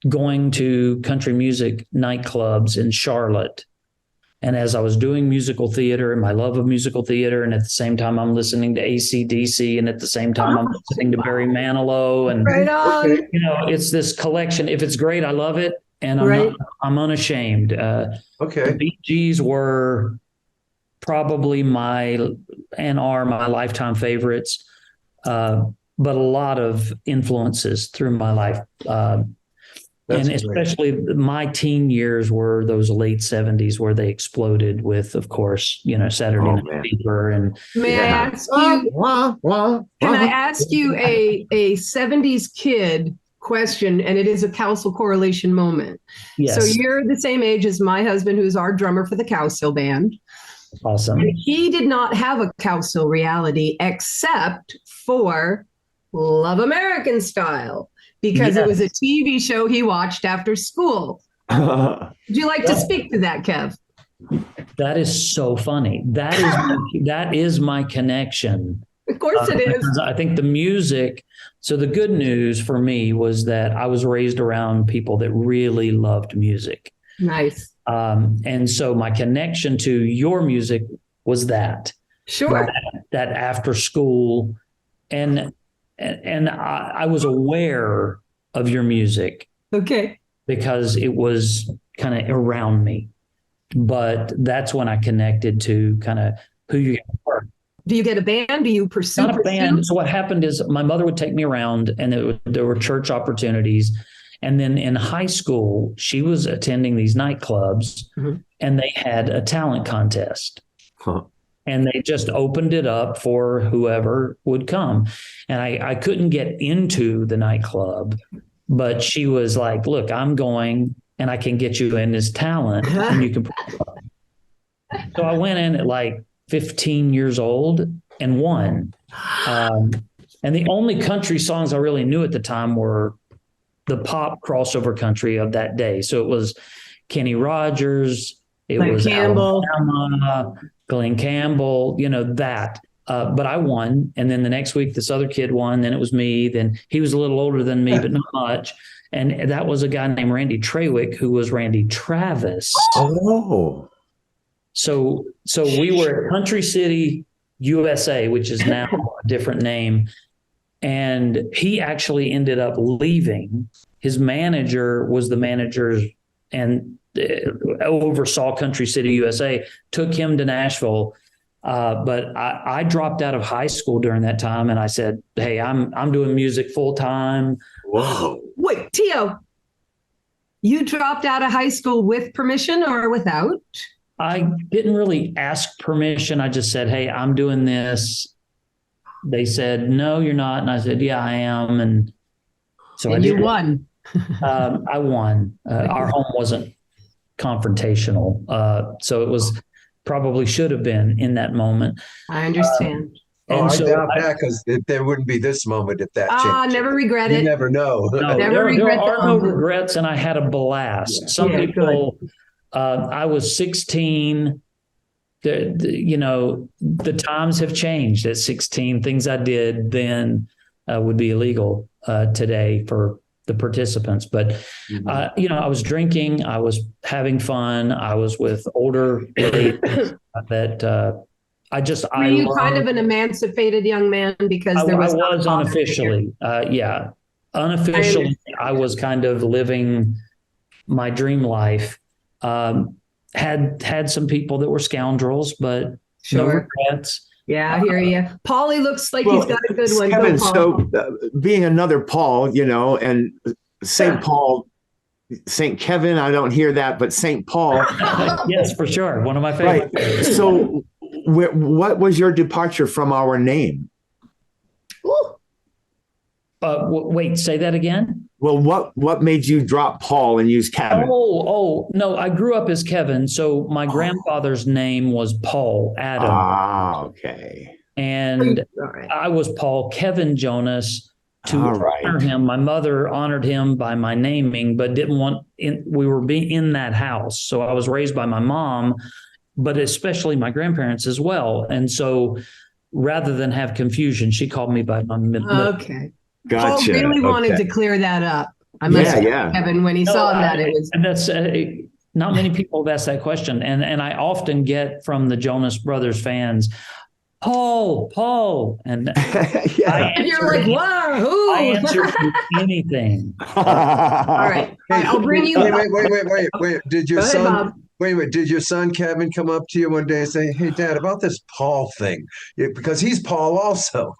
going to country music nightclubs in Charlotte. And as I was doing musical theater and my love of musical theater, and at the same time I'm listening to AC/DC, and at the same time I'm listening to Barry Manilow, and Right on. it's this collection. If it's great, I love it, and I'm unashamed. Okay. The Bee Gees were probably my lifetime favorites, but a lot of influences through my life. That's and great. especially my teen years were those late 70s where they exploded with, of course, Saturday Night Fever. And May I ask you, can I ask you a 70s kid question? And it is a Cowsill correlation moment. yes, So you're the same age as my husband, who's our drummer for the Cowsill band. awesome. And he did not have a Cowsill reality except for Love American Style, because it was a TV show he watched after school. Would you like to speak to that, Kev? That is so funny. That is my connection. Of course it is. I think the music. So the good news for me was that I was raised around people that really loved music. Nice. And so my connection to your music was that. Sure. that after school, and I was aware of your music. Okay. Because it was kind of around me. But that's when I connected to kind of who you are. Do you get a band? Do you pursue? Not a band. So what happened is my mother would take me around, and there were church opportunities. And then in high school, she was attending these nightclubs, and they had a talent contest. And they just opened it up for whoever would come. And I couldn't get into the nightclub, but she was like, look, I'm going, and I can get you in this talent, and you can. So I went in at like 15 years old and won. And the only country songs I really knew at the time were the pop crossover country of that day. So it was Kenny Rogers, it Glenn was Campbell. Alabama, Glenn Campbell, that. But I won. And then the next week, this other kid won. Then it was me. Then he was a little older than me, but not much. And that was a guy named Randy Trawick, who was Randy Travis. Oh. So we were at Country City, USA, which is now a different name. And he actually ended up leaving. His manager was the manager and oversaw Country City, USA, took him to Nashville. But I dropped out of high school during that time, and I said, hey, I'm doing music full time. Whoa. Wait, Tio, you dropped out of high school with permission or without? I didn't really ask permission. I just said, hey, I'm doing this. They said, no, you're not. And I said, yeah, I am. And so I did. You won. I won. Our home wasn't confrontational. So it was probably should have been in that moment. I understand. I doubt that, because there wouldn't be this moment if that changed. Never regret it. You never know. No, there are no regrets, and I had a blast. Yeah. Some people, I was 16. The times have changed at 16. Things I did then would be illegal today for the participants. But, I was drinking. I was having fun. I was with older ladies that Were you kind of an emancipated young man because there was? I was unofficially. Unofficially, I was kind of living my dream life. Had some people that were scoundrels, but no regrets. Yeah, I hear you. Paulie looks like he's got a good one. Kevin, so being another Paul, and St. Paul, St. Kevin, I don't hear that, but St. Paul. Yes, for sure. One of my favorites. Right. So what was your departure from our name? Wait, say that again? Well, what made you drop Paul and use Kevin? Oh, no, I grew up as Kevin. So my grandfather's name was Paul Adam. Ah, okay. And I was Paul Kevin Jonas to honor him. My mother honored him by my naming, but didn't want we were in that house. So I was raised by my mom, but especially my grandparents as well. And so rather than have confusion, she called me by my middle. Okay. Gotcha. Paul really wanted to clear that up. I must say, Kevin, when he saw that, it was. And that's not many people have asked that question. And I often get from the Jonas Brothers fans, Paul. And you're like, wow, who? I answer anything. All right. I'll bring you. Wait. Did your son? Wait. Did your son Kevin come up to you one day and say, "Hey, Dad, about this Paul thing?" Because he's Paul also.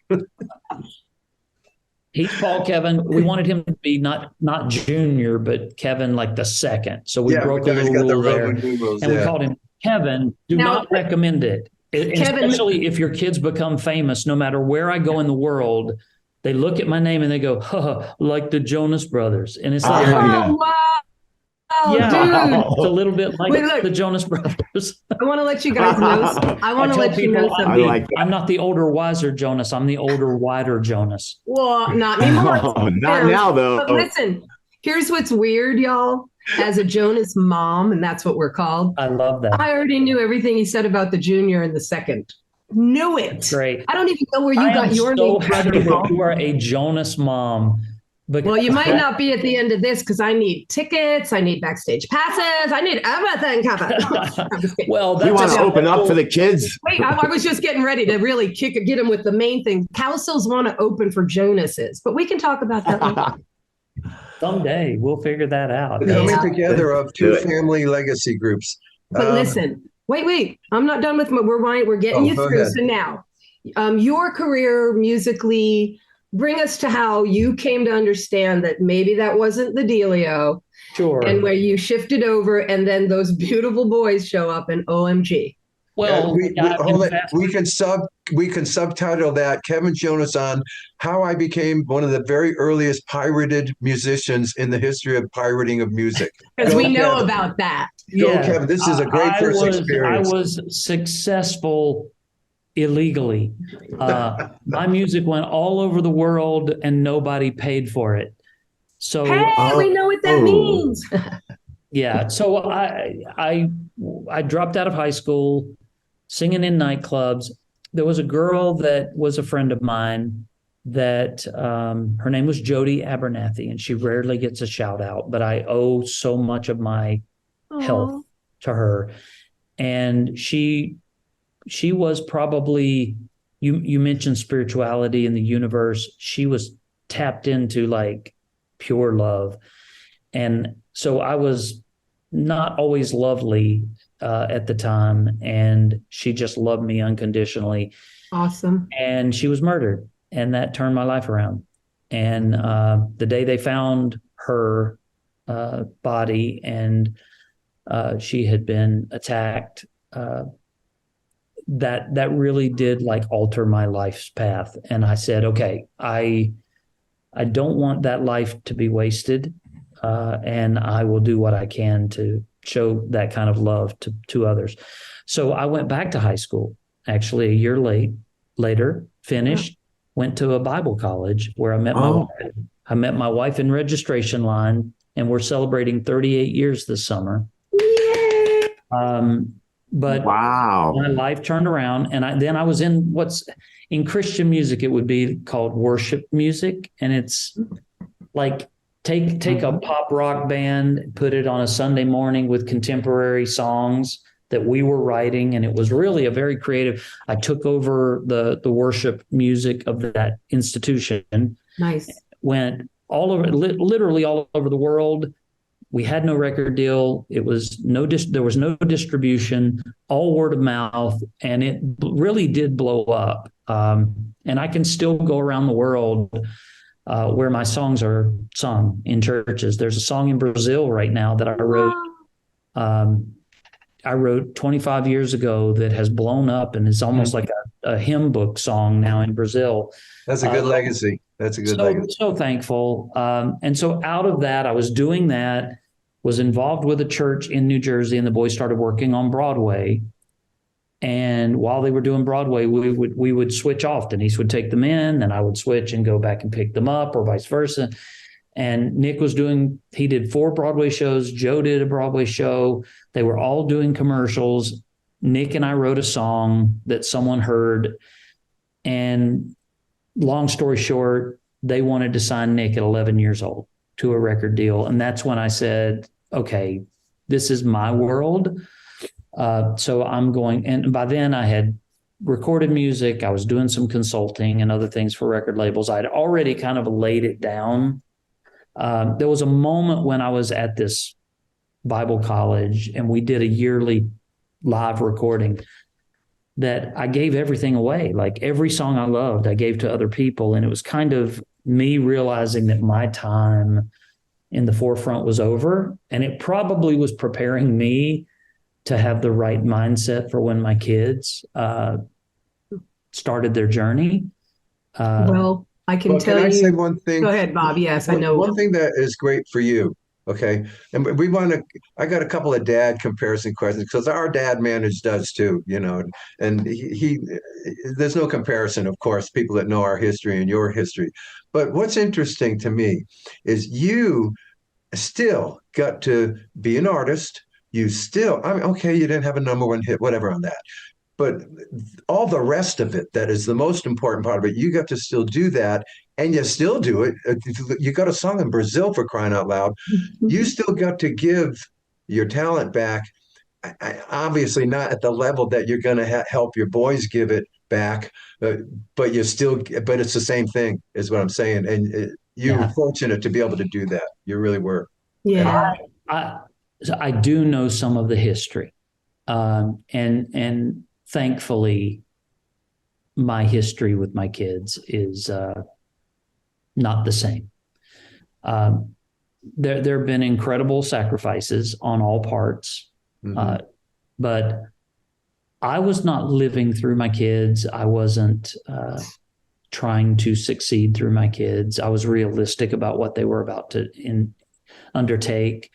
He's Paul Kevin. We wanted him to be not Junior, but Kevin, like the second. So we broke a little rule there, and we called him Kevin. Do not recommend it, especially if your kids become famous. No matter where I go in the world, they look at my name and they go, like the Jonas Brothers, and it's like, wow. Dude. It's a little bit like the Jonas Brothers. I want to let you guys know. I want to let you know something. I'm not the older, wiser Jonas. I'm the older, wider Jonas. Well, not anymore. Not now, though. But listen, here's what's weird, y'all. As a Jonas mom, and that's what we're called. I love that. I already knew everything he said about the junior and the second. Knew it. That's great. I don't even know where you got your name. Happy that you are a Jonas mom. Well, you might not be at the end of this because I need tickets, I need backstage passes, I need everything covered. Well, You want to open up for the kids? Wait, I was just getting ready to really get them with the main thing. Cowsills want to open for Jonas's, but we can talk about that later. Someday we'll figure that out. The coming together of two family legacy groups. But listen, wait, I'm not done with we're getting you through. Ahead. So now, your career musically, bring us to how you came to understand that maybe that wasn't the dealio. Sure. And where you shifted over and then those beautiful boys show up and OMG. Well, we can subtitle that Kevin Jonas on how I became one of the very earliest pirated musicians in the history of pirating of music. Because we know Kevin. About that. Go, Kevin. This is a great first experience. I was successful illegally. My music went all over the world and nobody paid for it. So we know what that means. Yeah. So I dropped out of high school, singing in nightclubs. There was a girl that was a friend of mine that her name was Jody Abernathy, and she rarely gets a shout out, but I owe so much of my health to her. And she was probably, you mentioned spirituality in the universe. She was tapped into like pure love. And so I was not always lovely at the time, and she just loved me unconditionally. Awesome. And she was murdered, and that turned my life around. And the day they found her body and she had been attacked, that really did like alter my life's path. And I said, okay, I don't want that life to be wasted. And I will do what I can to show that kind of love to others. So I went back to high school, actually a year later, finished, went to a Bible college where I met my wife. I met my wife in registration line, and we're celebrating 38 years this summer. Yay! But wow, my life turned around, and then I was in what's in Christian music, it would be called worship music. And it's like, take a pop rock band, put it on a Sunday morning with contemporary songs that we were writing. And it was really a very creative, I took over the worship music of that institution. Nice. Went all over, literally all over the world. We had no record deal. It was there was no distribution, all word of mouth. And it really did blow up. And I can still go around the world where my songs are sung in churches. There's a song in Brazil right now that I wrote 25 years ago that has blown up and is almost like a hymn book song now in Brazil. That's a good legacy. That's a good legacy. So thankful. And so out of that, I was doing that, was involved with a church in New Jersey, and the boys started working on Broadway. And while they were doing Broadway, we would switch off. Denise would take them in, and I would switch and go back and pick them up, or vice versa. And Nick he did 4 Broadway shows. Joe did a Broadway show. They were all doing commercials. Nick and I wrote a song that someone heard. And long story short, they wanted to sign Nick at 11 years old to a record deal. And that's when I said, okay, this is my world. So I'm going, and by then I had recorded music. I was doing some consulting and other things for record labels. I'd already kind of laid it down. There was a moment when I was at this Bible college and we did a yearly live recording that I gave everything away. Like every song I loved, I gave to other people. And it was kind of me realizing that my time in the forefront was over. And it probably was preparing me to have the right mindset for when my kids started their journey. Well, I can tell you. Can I say one thing? Go ahead, Bob. Yes, I know. One thing that is great for you, okay? And I got a couple of dad comparison questions because our dad managed us too, and he there's no comparison, of course, people that know our history and your history. But what's interesting to me is you still got to be an artist. You still, okay, you didn't have a #1 hit, whatever on that. but all the rest of it, that is the most important part of it. You got to still do that, and you still do it. You got a song in Brazil, for crying out loud. You still got to give your talent back. Obviously not at the level that you're going to help your boys give it back, but you're still, but it's the same thing, is what I'm saying. And you were fortunate to be able to do that. You really were. Yeah. I do know some of the history, and thankfully, my history with my kids is not the same. There have been incredible sacrifices on all parts, but I was not living through my kids. I wasn't trying to succeed through my kids. I was realistic about what they were about to undertake.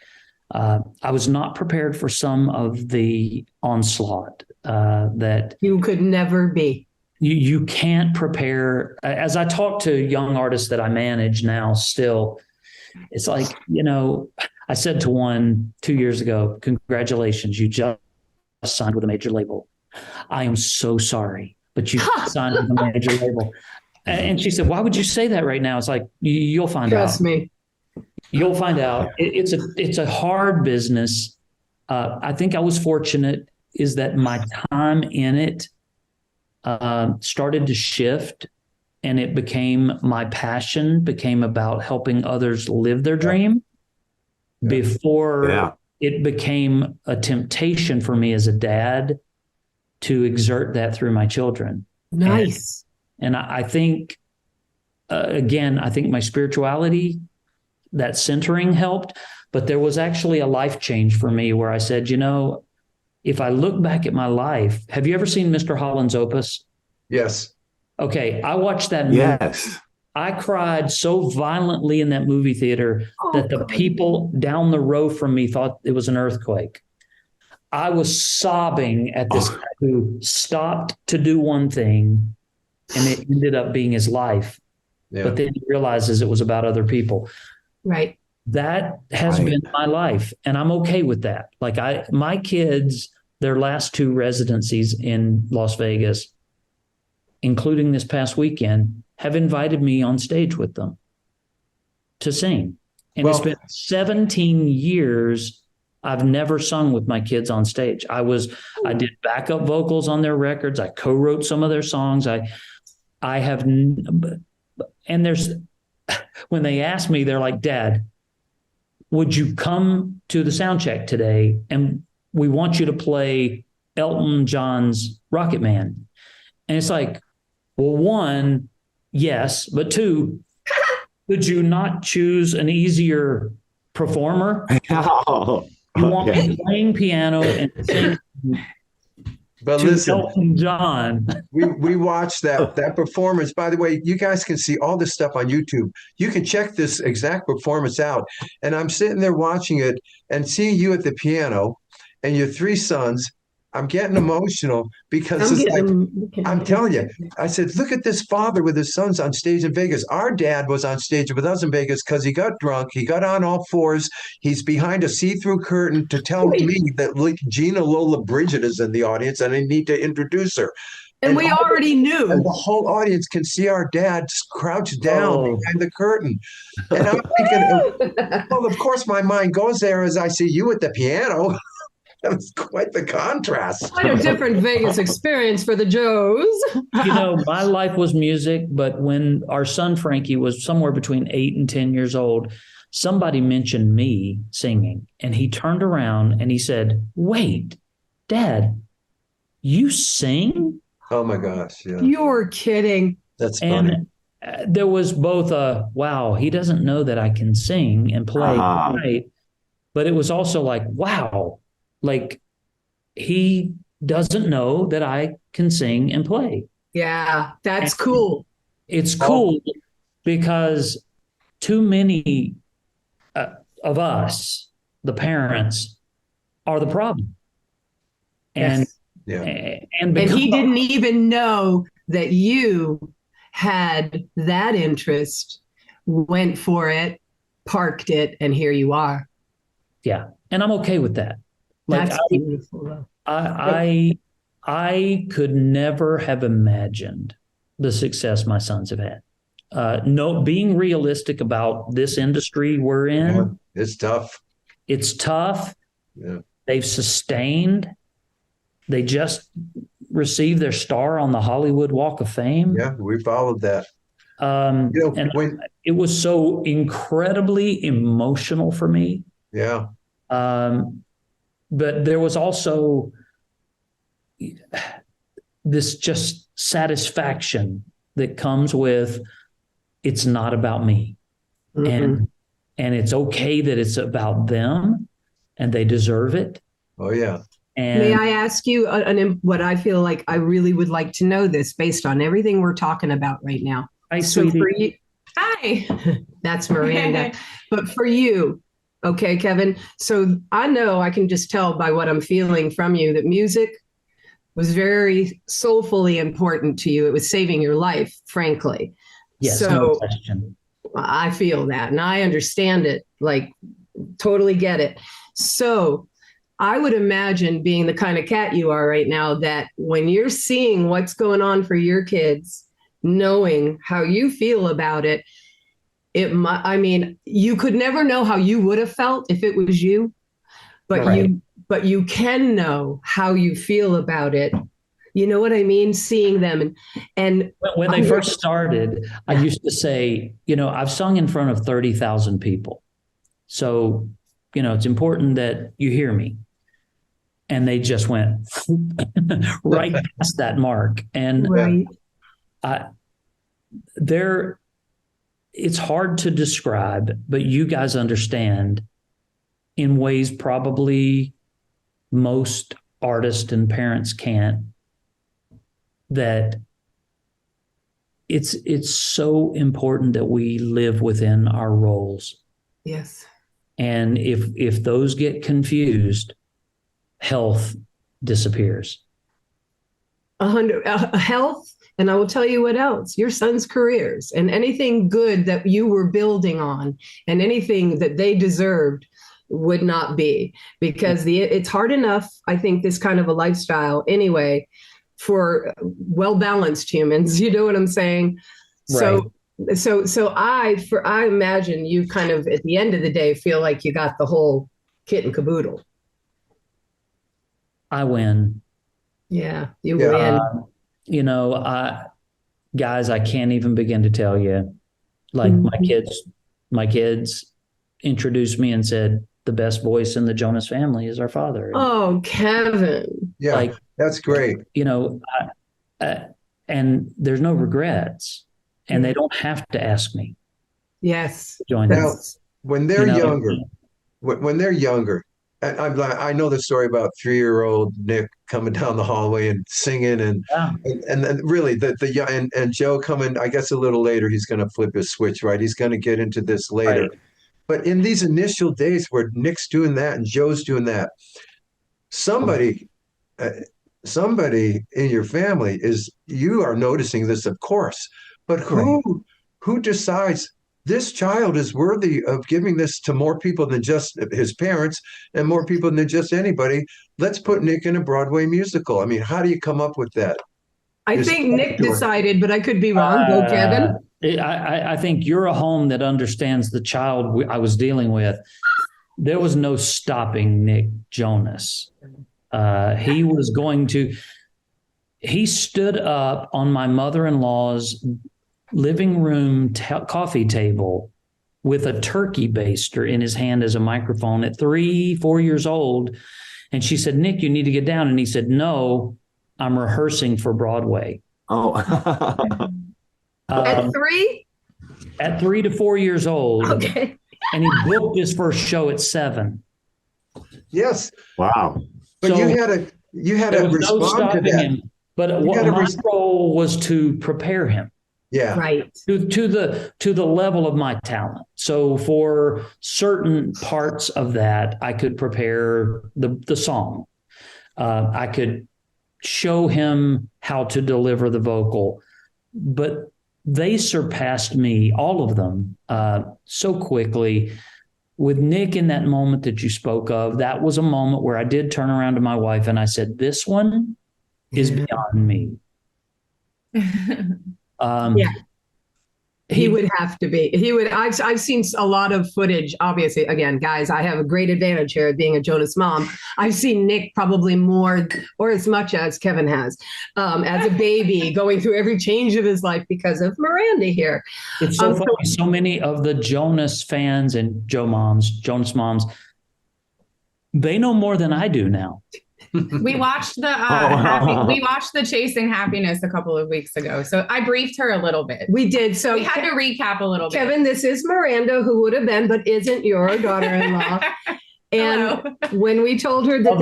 I was not prepared for some of the onslaught that you could never be. You can't prepare. As I talk to young artists that I manage now, still, it's like, I said to one 2 years ago, "Congratulations, you just signed with a major label." "I am so sorry, but you signed with a major label." And she said, "Why would you say that right now?" It's like, you'll find out. Trust me. You'll find out. It's a hard business. I think I was fortunate is that my time in it started to shift, and it became, my passion became about helping others live their dream before it became a temptation for me as a dad to exert that through my children. Nice. And I think, again, I think my spirituality, that centering helped, but there was actually a life change for me where I said, if I look back at my life, have you ever seen Mr. Holland's Opus? Yes. Okay. I watched that movie. Yes. I cried so violently in that movie theater that the people down the row from me thought it was an earthquake. I was sobbing at this guy who stopped to do one thing, and it ended up being his life. Yeah. But then he realizes it was about other people. Right. That has been my life, and I'm okay with that. Like my kids, their last 2 residencies in Las Vegas, including this past weekend, have invited me on stage with them to sing. And it's been 17 years. I've never sung with my kids on stage. I did backup vocals on their records. I co-wrote some of their songs. I have, and when they ask me, they're like, "Dad, would you come to the sound check today? And we want you to play Elton John's Rocket Man." And it's like, well, 1, yes, but 2, could you not choose an easier performer? You want me playing piano and singing But listen, Elton John. we watched that performance. By the way, you guys can see all this stuff on YouTube. You can check this exact performance out. And I'm sitting there watching it and seeing you at the piano and your 3 sons. I'm getting emotional because I'm telling you, I said, look at this father with his sons on stage in Vegas. Our dad was on stage with us in Vegas because he got drunk. He got on all fours. He's behind a see-through curtain to tell me that Gina Lola Bridget is in the audience and I need to introduce her. And we already knew. And the whole audience can see our dad crouched down behind the curtain. And I'm thinking, well, of course, my mind goes there as I see you at the piano. That was quite the contrast. Quite a different Vegas experience for the Joes. My life was music, but when our son Frankie was somewhere between 8 and 10 years old, somebody mentioned me singing, and he turned around and he said, "Wait, Dad, you sing?" Oh my gosh. Yeah. You're kidding. That's funny. And there was both a, wow, he doesn't know that I can sing and play, right? But it was also like, wow, like he doesn't know that I can sing and play. Yeah, that's cool. It's cool because too many of us, the parents, are the problem. And and he didn't even know that you had that interest, went for it, parked it, and here you are. Yeah, and I'm okay with that. Like, that's beautiful. I I could never have imagined the success my sons have had. No, being realistic about this industry we're in. Yeah, it's tough. It's tough. Yeah. They've sustained. They just received their star on the Hollywood Walk of Fame. Yeah, we followed that. And it was so incredibly emotional for me. Yeah. But there was also this just satisfaction that comes with, it's not about me. Mm-hmm. And it's okay that it's about them, and they deserve it. Oh, yeah. And may I ask you what I feel like I really would like to know this based on everything we're talking about right now. Hi, sweetie. For you, hi, that's Miranda. But for you, okay, Kevin. So I know I can just tell by what I'm feeling from you that music was very soulfully important to you. It was saving your life, frankly. Yes, so no question. I feel that, and I understand it, like totally get it. So I would imagine, being the kind of cat you are right now, that when you're seeing what's going on for your kids, knowing how you feel about it, I mean, you could never know how you would have felt if it was you, but right. you can know how you feel about it. You know what I mean? Seeing them and when they first started, I used to say, I've sung in front of 30,000 people. So, it's important that you hear me. And they just went right past that mark. And right. It's hard to describe, but you guys understand in ways probably most artists and parents can't, that it's so important that we live within our roles. Yes. And if those get confused, health disappears. Health, and I will tell you what else, your son's careers and anything good that you were building on and anything that they deserved would not be, because it's hard enough, I think, this kind of a lifestyle anyway, for well-balanced humans, you know what I'm saying? Right. So I imagine you kind of at the end of the day feel like you got the whole kit and caboodle. I win. Yeah, you win. Guys, I can't even begin to tell you. Like my kids introduced me and said, the best voice in the Jonas family is our father. Oh, Kevin. Yeah, that's great. And there's no regrets, and they don't have to ask me. Yes. To join now, them. when they're younger, and I know the story about 3-year-old Nick coming down the hallway and singing, and really and Joe coming. I guess a little later he's going to flip his switch, right? He's going to get into this later. Right. But in these initial days where Nick's doing that and Joe's doing that, somebody in your family you are noticing this, of course, but who decides this child is worthy of giving this to more people than just his parents and more people than just anybody? Let's put Nick in a Broadway musical. I mean, how do you come up with that? I think Nick decided, but I could be wrong. Go, Kevin. I think you're a home that understands the child I was dealing with. There was no stopping Nick Jonas. He stood up on my mother-in-law's living room coffee table with a turkey baster in his hand as a microphone at 3-4 years old. And she said, Nick, you need to get down. And he said, no, I'm rehearsing for Broadway. Oh. At 3? At 3 to 4 years old. Okay. And he booked his first show at 7. Yes. Wow. But so you had to respond to that. Him. But my role was to prepare him. Yeah. Right. To the level of my talent. So for certain parts of that, I could prepare the song. I could show him how to deliver the vocal, but they surpassed me, all of them, so quickly. With Nick, in that moment that you spoke of, that was a moment where I did turn around to my wife and I said, this one, is beyond me. Yeah. He would have to be. He would. I've seen a lot of footage. Obviously, again, guys, I have a great advantage here being a Jonas mom. I've seen Nick probably more or as much as Kevin has, as a baby, going through every change of his life because of Miranda here. It's so funny. So many of the Jonas fans and Jonas moms, they know more than I do now. We watched the Chasing Happiness a couple of weeks ago. So I briefed her a little bit. We did. So we had to recap a little bit. Kevin, this is Miranda, who would have been, but isn't your daughter-in-law. And when we told her that of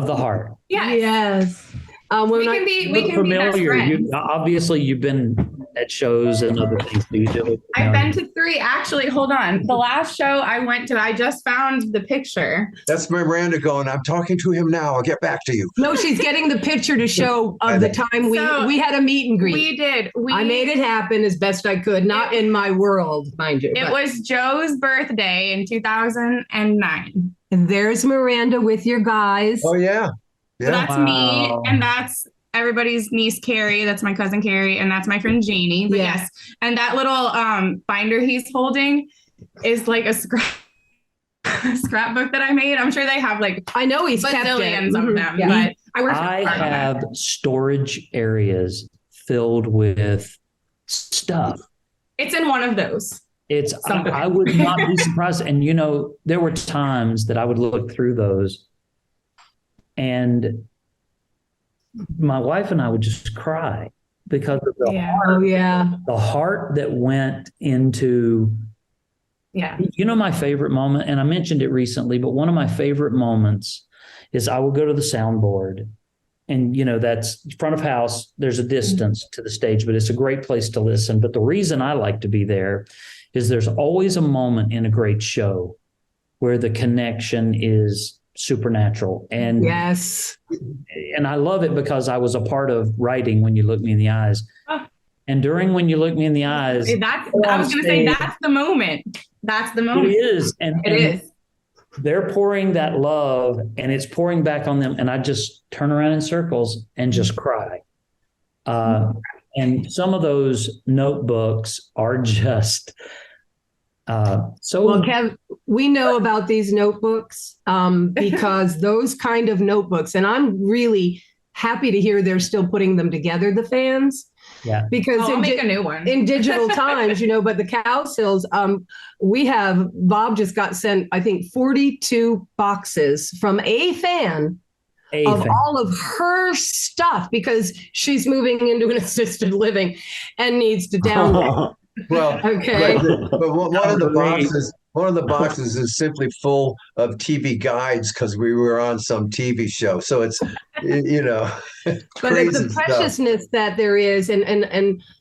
the heart. Yes. We can be familiar. best friends. Obviously, you've been at shows and other things that you do. I've been to 3. Actually, hold on. The last show I went to, I just found the picture. That's Miranda going, I'm talking to him now. I'll get back to you. No, she's getting the picture to show of the time we had a meet and greet. We did. I made it happen as best I could. Not in my world, mind you. It was Joe's birthday in 2009. And there's Miranda with your guys. Oh, yeah. So that's me, and that's everybody's niece Carrie. That's my cousin Carrie, and that's my friend Jeannie. But yes, and that little binder he's holding is like a scrapbook that I made. I'm sure they have I know he's bazillions of them, yeah. But I have storage areas filled with stuff. It's in one of those. I would not be surprised. And there were times that I would look through those, and my wife and I would just cry because of the heart that went into. Yeah. My favorite moment, and I mentioned it recently, but one of my favorite moments is I will go to the soundboard, and that's front of house. There's a distance to the stage, but it's a great place to listen. But the reason I like to be there is there's always a moment in a great show where the connection is supernatural. And yes, and I love it because I was a part of writing When You Look Me in the Eyes. And during When You Look Me in the Eyes, I was going to say, that's the moment. That's the moment. It is. It is. They're pouring that love, and it's pouring back on them. And I just turn around in circles and just cry. And some of those notebooks are just so. Well, Kev, we know about these notebooks because those kind of notebooks, and I'm really happy to hear they're still putting them together, the fans. Yeah. Because I'll make a new one in digital times, but the Cowsills, Bob just got sent, I think, 42 boxes from a fan of all of her stuff because she's moving into an assisted living and needs to download. Well, okay. But one of the boxes is simply full of TV guides because we were on some TV show. So it's, but it's the preciousness that there is, and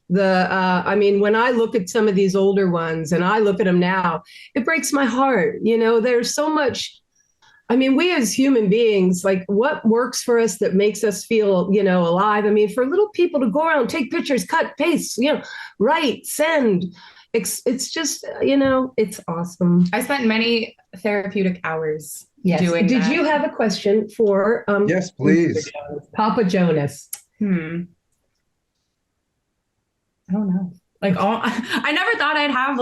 the when I look at some of these older ones and I look at them now, it breaks my heart. There's so much. We as human beings, what works for us that makes us feel, alive? For little people to go around, take pictures, cut, paste, write, send. It's just, it's awesome. I spent many therapeutic hours doing that. Did you have a question for? Yes, please. Papa Jonas. I don't know. I never thought I'd have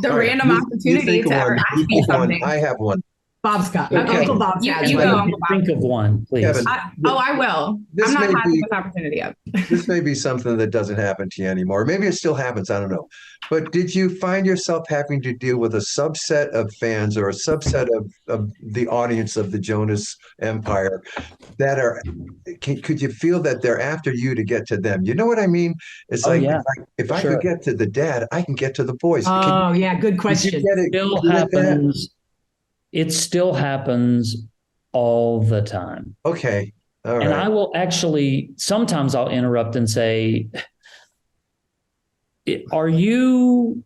the random opportunity to ever ask me something. I have one. Bob's got. Uncle Bob's got. You go, Uncle Bob. Think of one, please. Kevin, I will. I'm not passing this opportunity up. This may be something that doesn't happen to you anymore. Maybe it still happens. I don't know. But did you find yourself having to deal with a subset of fans or a subset of the audience of the Jonas Empire that are? Could you feel that they're after you to get to them? You know what I mean? It's if I could get to the dad, I can get to the boys. Good question. It still happens all the time. Okay. All right. And I will actually, sometimes I'll interrupt and say, are you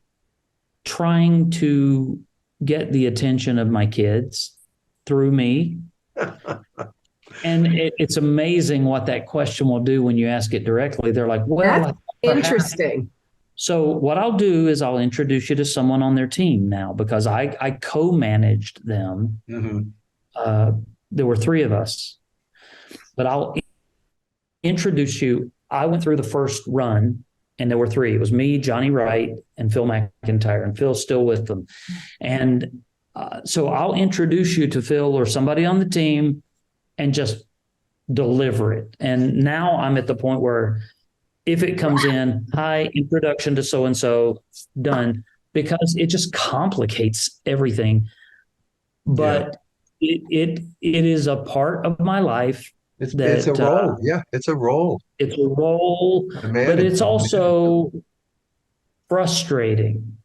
trying to get the attention of my kids through me? And it's amazing what that question will do when you ask it directly. They're like, well, that's interesting. So what I'll do is I'll introduce you to someone on their team now because I co-managed them. Mm-hmm. There were 3 of us, but I'll introduce you. I went through the first run, and there were three. It was me, Johnny Wright, and Phil McIntyre, and Phil's still with them. And so I'll introduce you to Phil or somebody on the team and just deliver it. And now I'm at the point where if it comes in, hi, introduction to so-and-so, done, because it just complicates everything. But it is a part of my life. It's a role. It's a role. It's a role, but it's also frustrating.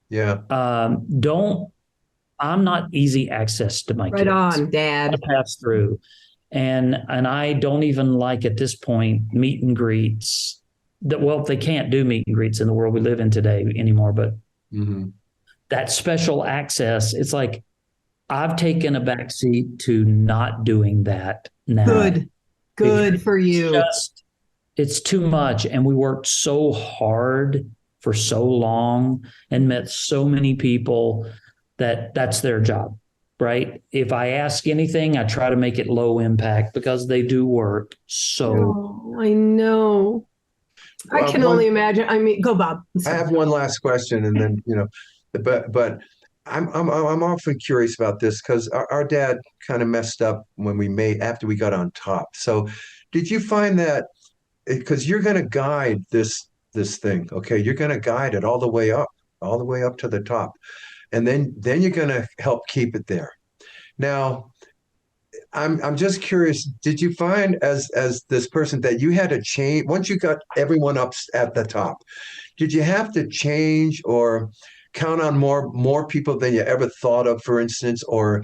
Yeah. I'm not easy access to my kids. Right on, Dad. I pass through. And I don't even like at this point meet and greets. They can't do meet and greets in the world we live in today anymore, but that special access, it's like I've taken a backseat to not doing that now. Good for you. It's too much. And we worked so hard for so long and met so many people that's their job, right? If I ask anything, I try to make it low impact because they do work. So I know. I can only imagine. I mean, go, Bob. I have one last question, and then but I'm often curious about this because our dad kind of messed up after we got on top. So, did you find that because you're going to guide this thing, okay? You're going to guide it all the way up to the top, and then you're going to help keep it there. Now, I'm just curious, did you find as this person that you had to change once you got everyone up at the top? Did you have to change or count on more people than you ever thought of, for instance, or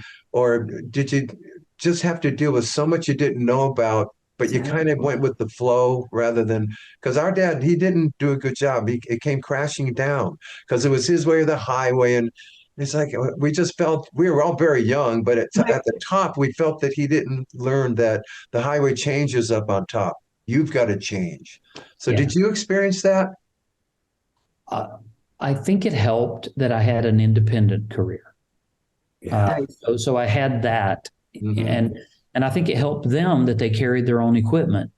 did you just have to deal with so much you didn't know about, but you kind of went with the flow rather than, because our dad, he didn't do a good job. It came crashing down because it was his way or the highway. And it's like, we just felt, we were all very young, but at the top, we felt that he didn't learn that the highway changes up on top. You've got to change. So did you experience that? I think it helped that I had an independent career. So I had that. And I think it helped them that they carried their own equipment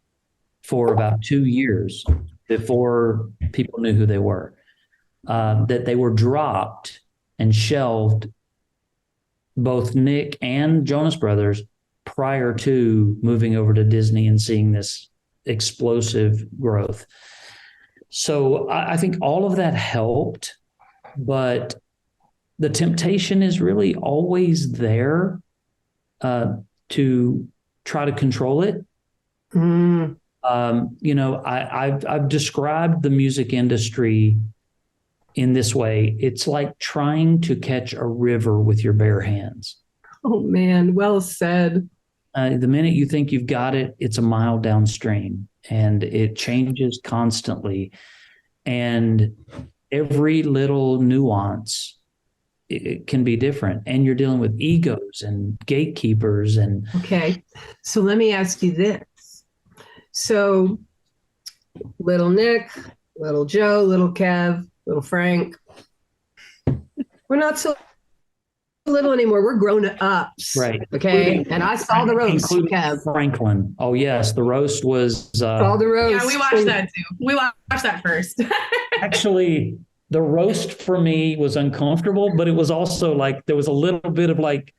for about 2 years before people knew who they were, that they were dropped and shelved, both Nick and Jonas Brothers, prior to moving over to Disney and seeing this explosive growth. So I think all of that helped, but the temptation is really always there to try to control it. I've described the music industry in this way. It's like trying to catch a river with your bare hands. Oh, man, well said. The minute you think you've got it, it's a mile downstream, and it changes constantly. And every little nuance, it can be different. And you're dealing with egos and gatekeepers. And okay, so let me ask you this. So little Nick, little Joe, little Kev, little Frank, we're not so little anymore. We're grown ups. Right. Okay. And I saw the roast, Kev. Franklin. Oh, yes. The roast was. Saw the roast. Yeah, we watched that too. We watched that first. Actually, the roast for me was uncomfortable, but it was also like there was a little bit of like,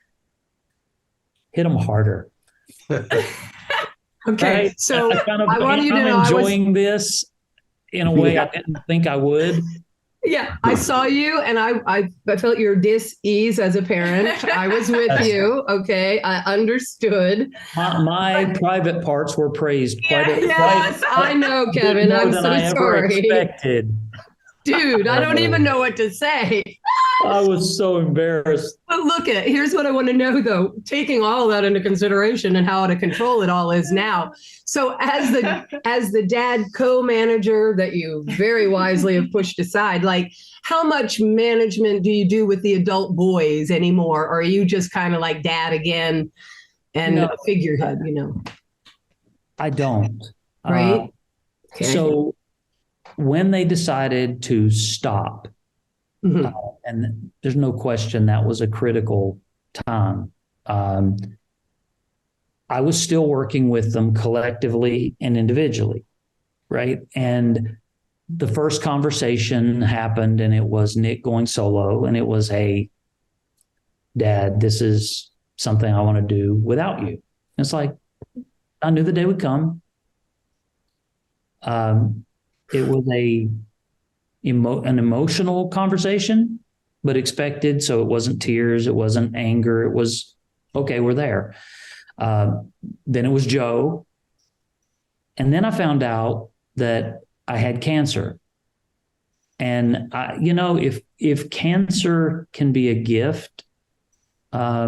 hit them harder. Okay. Right? So I want you to know I'm enjoying this in a way I didn't think I would. Yeah, I saw you and I felt your dis-ease as a parent. I was with you. Okay. I understood. My private parts were praised Yes, I know, Kevin. I'm so sorry. Expected. Dude, I don't even know what to say. I was so embarrassed. But here's what I want to know, though, taking all of that into consideration and how to control it all is now. So as the dad co-manager that you very wisely have pushed aside, like how much management do you do with the adult boys anymore? Or are you just kind of like dad again and a figurehead, I don't. Right. Okay. So when they decided to stop, and there's no question that was a critical time. I was still working with them collectively and individually, right? And the first conversation happened, and it was Nick going solo, and it was, hey, Dad, this is something I want to do without you. And it's like, I knew the day would come. It was an emotional conversation, but expected. So it wasn't tears, it wasn't anger. It was, okay, we're there. Then it was Joe. And then I found out that I had cancer. And if cancer can be a gift, I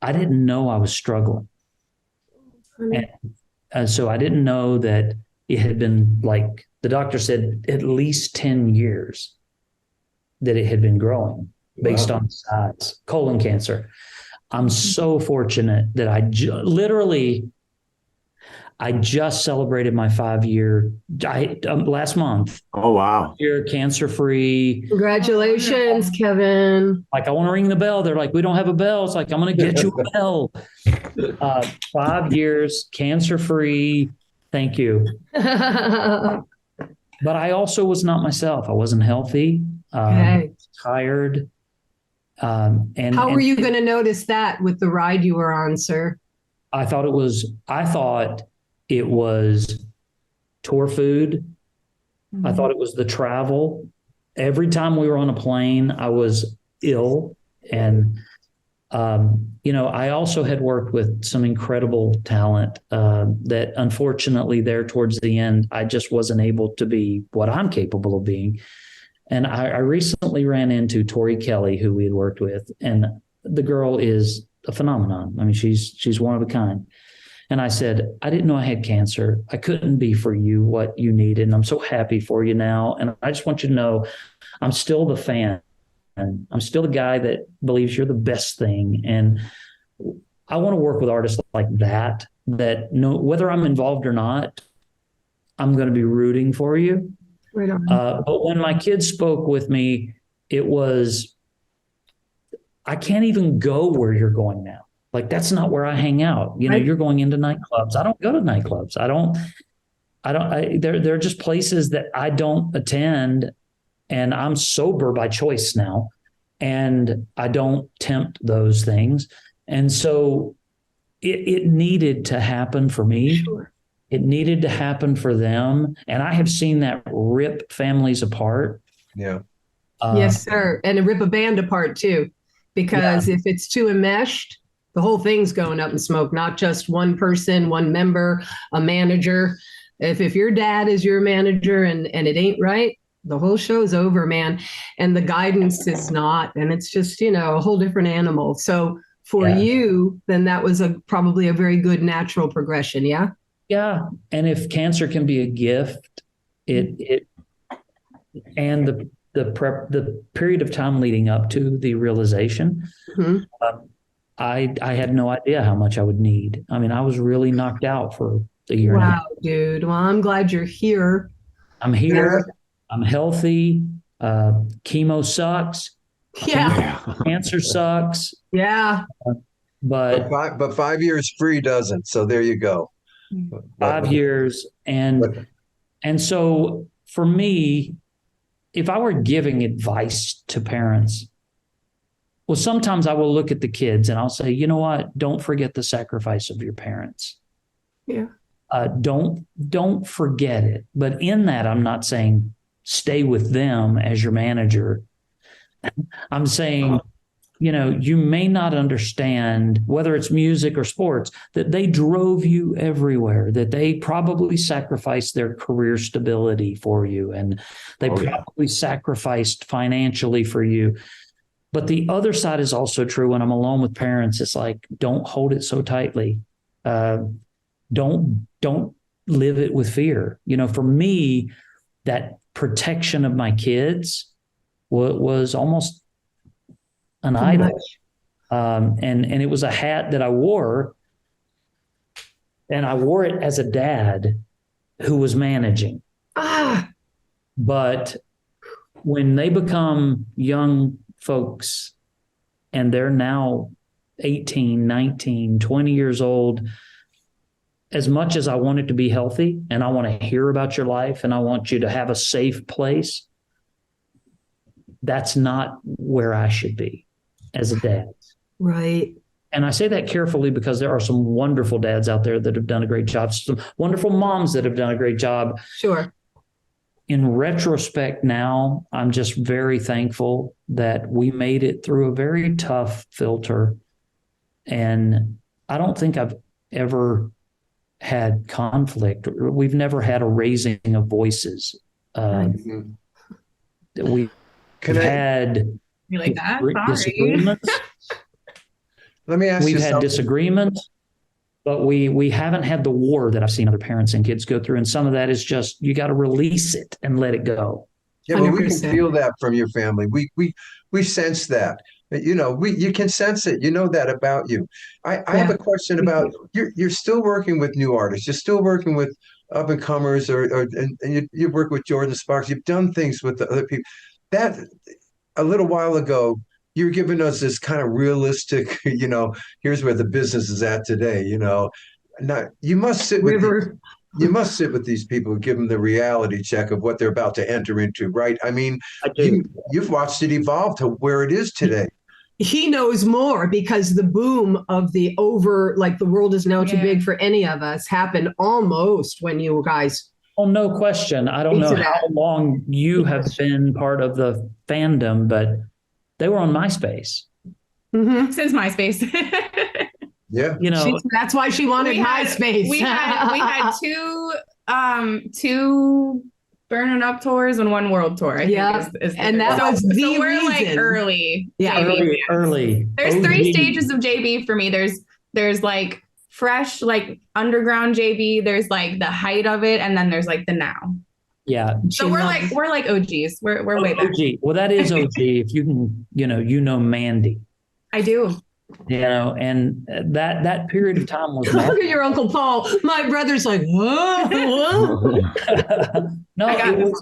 didn't know I was struggling. And so I didn't know that it had been, like the doctor said, at least 10 years that it had been growing based on size, colon cancer. I'm so fortunate that I just celebrated my 5-year last month. Oh, wow. Year cancer-free. Congratulations, Kevin. Like, I want to ring the bell. They're like, we don't have a bell. It's like, I'm going to get you a bell. 5 years cancer-free. Thank you. But I also was not myself. I wasn't healthy. Tired. And how were you going to notice that with the ride you were on, sir? I thought it was tour food. Mm-hmm. I thought it was the travel. Every time we were on a plane, I was ill. And, I also had worked with some incredible talent that unfortunately there towards the end, I just wasn't able to be what I'm capable of being. And I recently ran into Tori Kelly, who we had worked with, and the girl is a phenomenon. I mean, she's one of a kind. And I said, I didn't know I had cancer. I couldn't be for you what you needed. And I'm so happy for you now. And I just want you to know I'm still the fan. And I'm still the guy that believes you're the best thing. And I want to work with artists like that whether I'm involved or not, I'm going to be rooting for you. Right on. But when my kids spoke with me, it was, I can't even go where you're going now. Like, that's not where I hang out. You're going into nightclubs. I don't go to nightclubs. There are just places that I don't attend, and I'm sober by choice now, and I don't tempt those things. And so it needed to happen for me. Sure. It needed to happen for them. And I have seen that rip families apart. Yeah. Yes, sir. And rip a band apart too, because if it's too enmeshed, the whole thing's going up in smoke, not just one person, one member, a manager. If your dad is your manager and it ain't right, the whole show's over, man. And the guidance is not, and it's just, a whole different animal. So for you, then that was probably a very good natural progression. Yeah. Yeah. And if cancer can be a gift, and the period of time leading up to the realization, I had no idea how much I would need. I mean, I was really knocked out for a year. Wow, dude. Well, I'm glad you're here. I'm here. Yeah. I'm healthy. Chemo sucks. Yeah. Cancer sucks. Yeah. But 5 years free doesn't. So there you go. 5 years. And so for me, if I were giving advice to parents, well, sometimes I will look at the kids and I'll say, you know what? Don't forget the sacrifice of your parents. Yeah. Don't forget it. But in that, I'm not saying stay with them as your manager. I'm saying, you may not understand, whether it's music or sports, that they drove you everywhere, that they probably sacrificed their career stability for you, and they probably sacrificed financially for you. But the other side is also true. When I'm alone with parents, it's like, don't hold it so tightly. Don't live it with fear. For me, that protection of my kids was almost an idol. And it was a hat that I wore, and I wore it as a dad who was managing. But when they become young folks and they're now 18, 19, 20 years old, as much as I want it to be healthy and I want to hear about your life and I want you to have a safe place, that's not where I should be as a dad. Right. And I say that carefully because there are some wonderful dads out there that have done a great job, some wonderful moms that have done a great job. Sure. In retrospect now, I'm just very thankful that we made it through a very tough filter. And I don't think I've ever had conflict. We've never had a raising of voices. We've had disagreements. Let me ask you something. We've had disagreements, but we haven't had the war that I've seen other parents and kids go through. And some of that is just, you got to release it and let it go. Yeah, but we can feel that from your family. We sense that. You can sense it. You know that about you. I have a question about you're still working with new artists. You're still working with up and comers, and you work with Jordan Sparks. You've done things with the other people. That a little while ago, you're giving us this kind of realistic, here's where the business is at today. Now you must sit with these people, give them the reality check of what they're about to enter into, right? I mean, you've watched it evolve to where it is today. He knows more because the boom of the the world is now too big for any of us happened almost when you guys. Oh, no question. I don't know how long you have been part of the fandom, but they were on MySpace. Mm-hmm. Since MySpace. Yeah. That's why she wanted MySpace. We had two Burning Up tours and one world tour. I think is and that was the so we're reason. Like early. Yeah. JB early. There's three stages of JB for me. There's like fresh, like underground JB. There's like the height of it, and then there's like the now. Yeah. So we're like OGs. We're way back. OG. Well, that is OG. If you can, Mandy. I do. And that period of time was. Look at your Uncle Paul. My brother's like, whoa. No,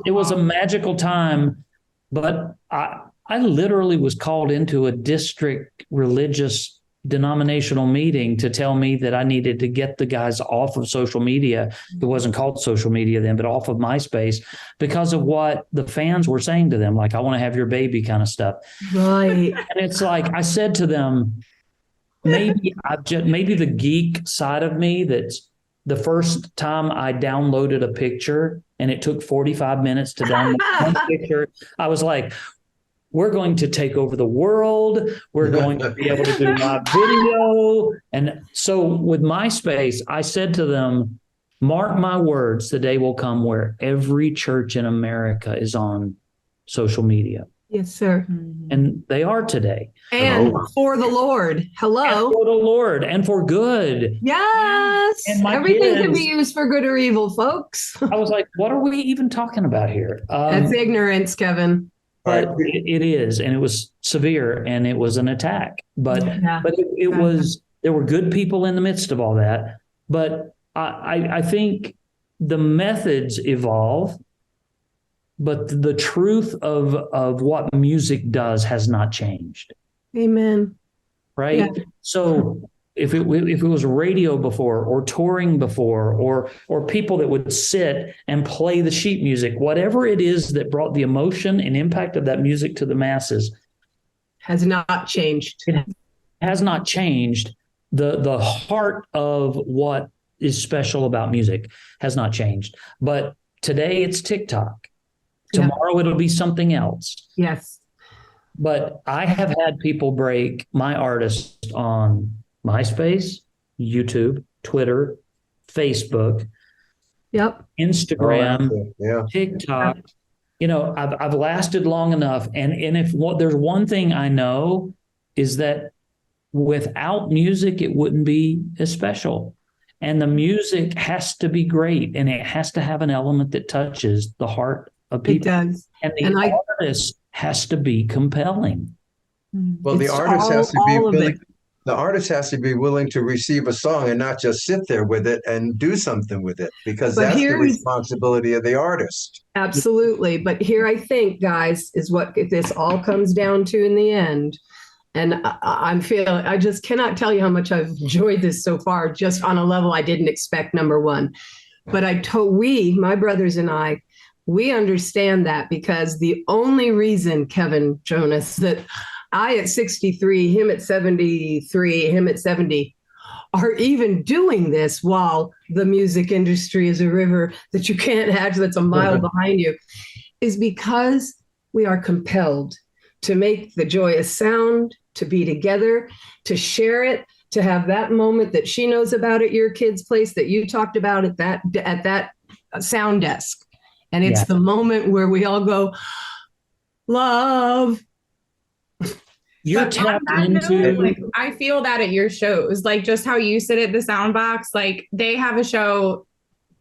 it was a magical time, but I literally was called into a district religious denominational meeting to tell me that I needed to get the guys off of social media. It wasn't called social media then, but off of MySpace because of what the fans were saying to them, like, I want to have your baby kind of stuff. Right. And it's like, I said to them, maybe the geek side of me, that's the first time I downloaded a picture and it took 45 minutes to download one picture. I was like, we're going to take over the world. We're going to be able to do live video. And so with MySpace, I said to them, mark my words, the day will come where every church in America is on social media. Yes, sir. And they are today. And for the Lord. Hello. And for the Lord and for good. Yes. And everything can be used for good or evil, folks. I was like, what are we even talking about here? That's ignorance, Kevin. But it is, and it was severe, and it was an attack. But it was, there were good people in the midst of all that. But I think the methods evolve, but the truth of what music does has not changed. Amen. Right? Yeah. So if it was radio before, or touring before, or people that would sit and play the sheet music, whatever it is that brought the emotion and impact of that music to the masses, has not changed. It has not changed. The heart of what is special about music has not changed. But today it's TikTok. Tomorrow it'll be something else. Yes. But I have had people break my artist on MySpace, YouTube, Twitter, Facebook, Instagram, TikTok. I've lasted long enough. And if there's one thing I know is that without music, it wouldn't be as special. And the music has to be great, and it has to have an element that touches the heart of people. It does. And the artist has to be compelling. Well, the artist has to be willing. The artist has to be willing to receive a song and not just sit there with it and do something with it, because that's the responsibility of the artist. Absolutely. But here I think, guys, is what this all comes down to in the end. And I just cannot tell you how much I've enjoyed this so far, just on a level I didn't expect, number one. But my brothers and I, we understand that, because the only reason, Kevin Jonas, that I at 63, him at 73, him at 70, are even doing this while the music industry is a river that you can't hatch, that's a mile behind you, is because we are compelled to make the joyous sound, to be together, to share it, to have that moment that she knows about at your kid's place that you talked about at that sound desk. And it's the moment where we all go, love. You're tapped into. Like, I feel that at your shows, like just how you sit at the sound box, like they have a show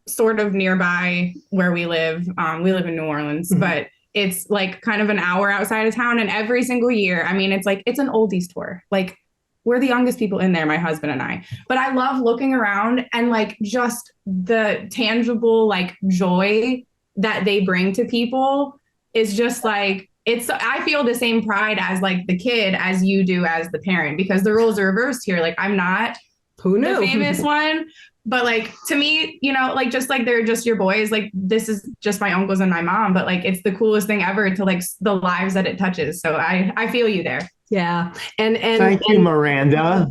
sort of nearby where we live. We live in New Orleans, but it's like kind of an hour outside of town. And every single year, I mean, it's like, it's an oldies tour. Like, we're the youngest people in there, my husband and I. But I love looking around and like just the tangible like joy that they bring to people is just like, I feel the same pride as like the kid as you do as the parent, because the roles are reversed here. Like, I'm not the famous one, but like, to me, you know, like, just like they're just your boys. Like, this is just my uncles and my mom, but like, it's the coolest thing ever to like the lives that it touches. So I feel you there. Yeah. And thank you, Miranda.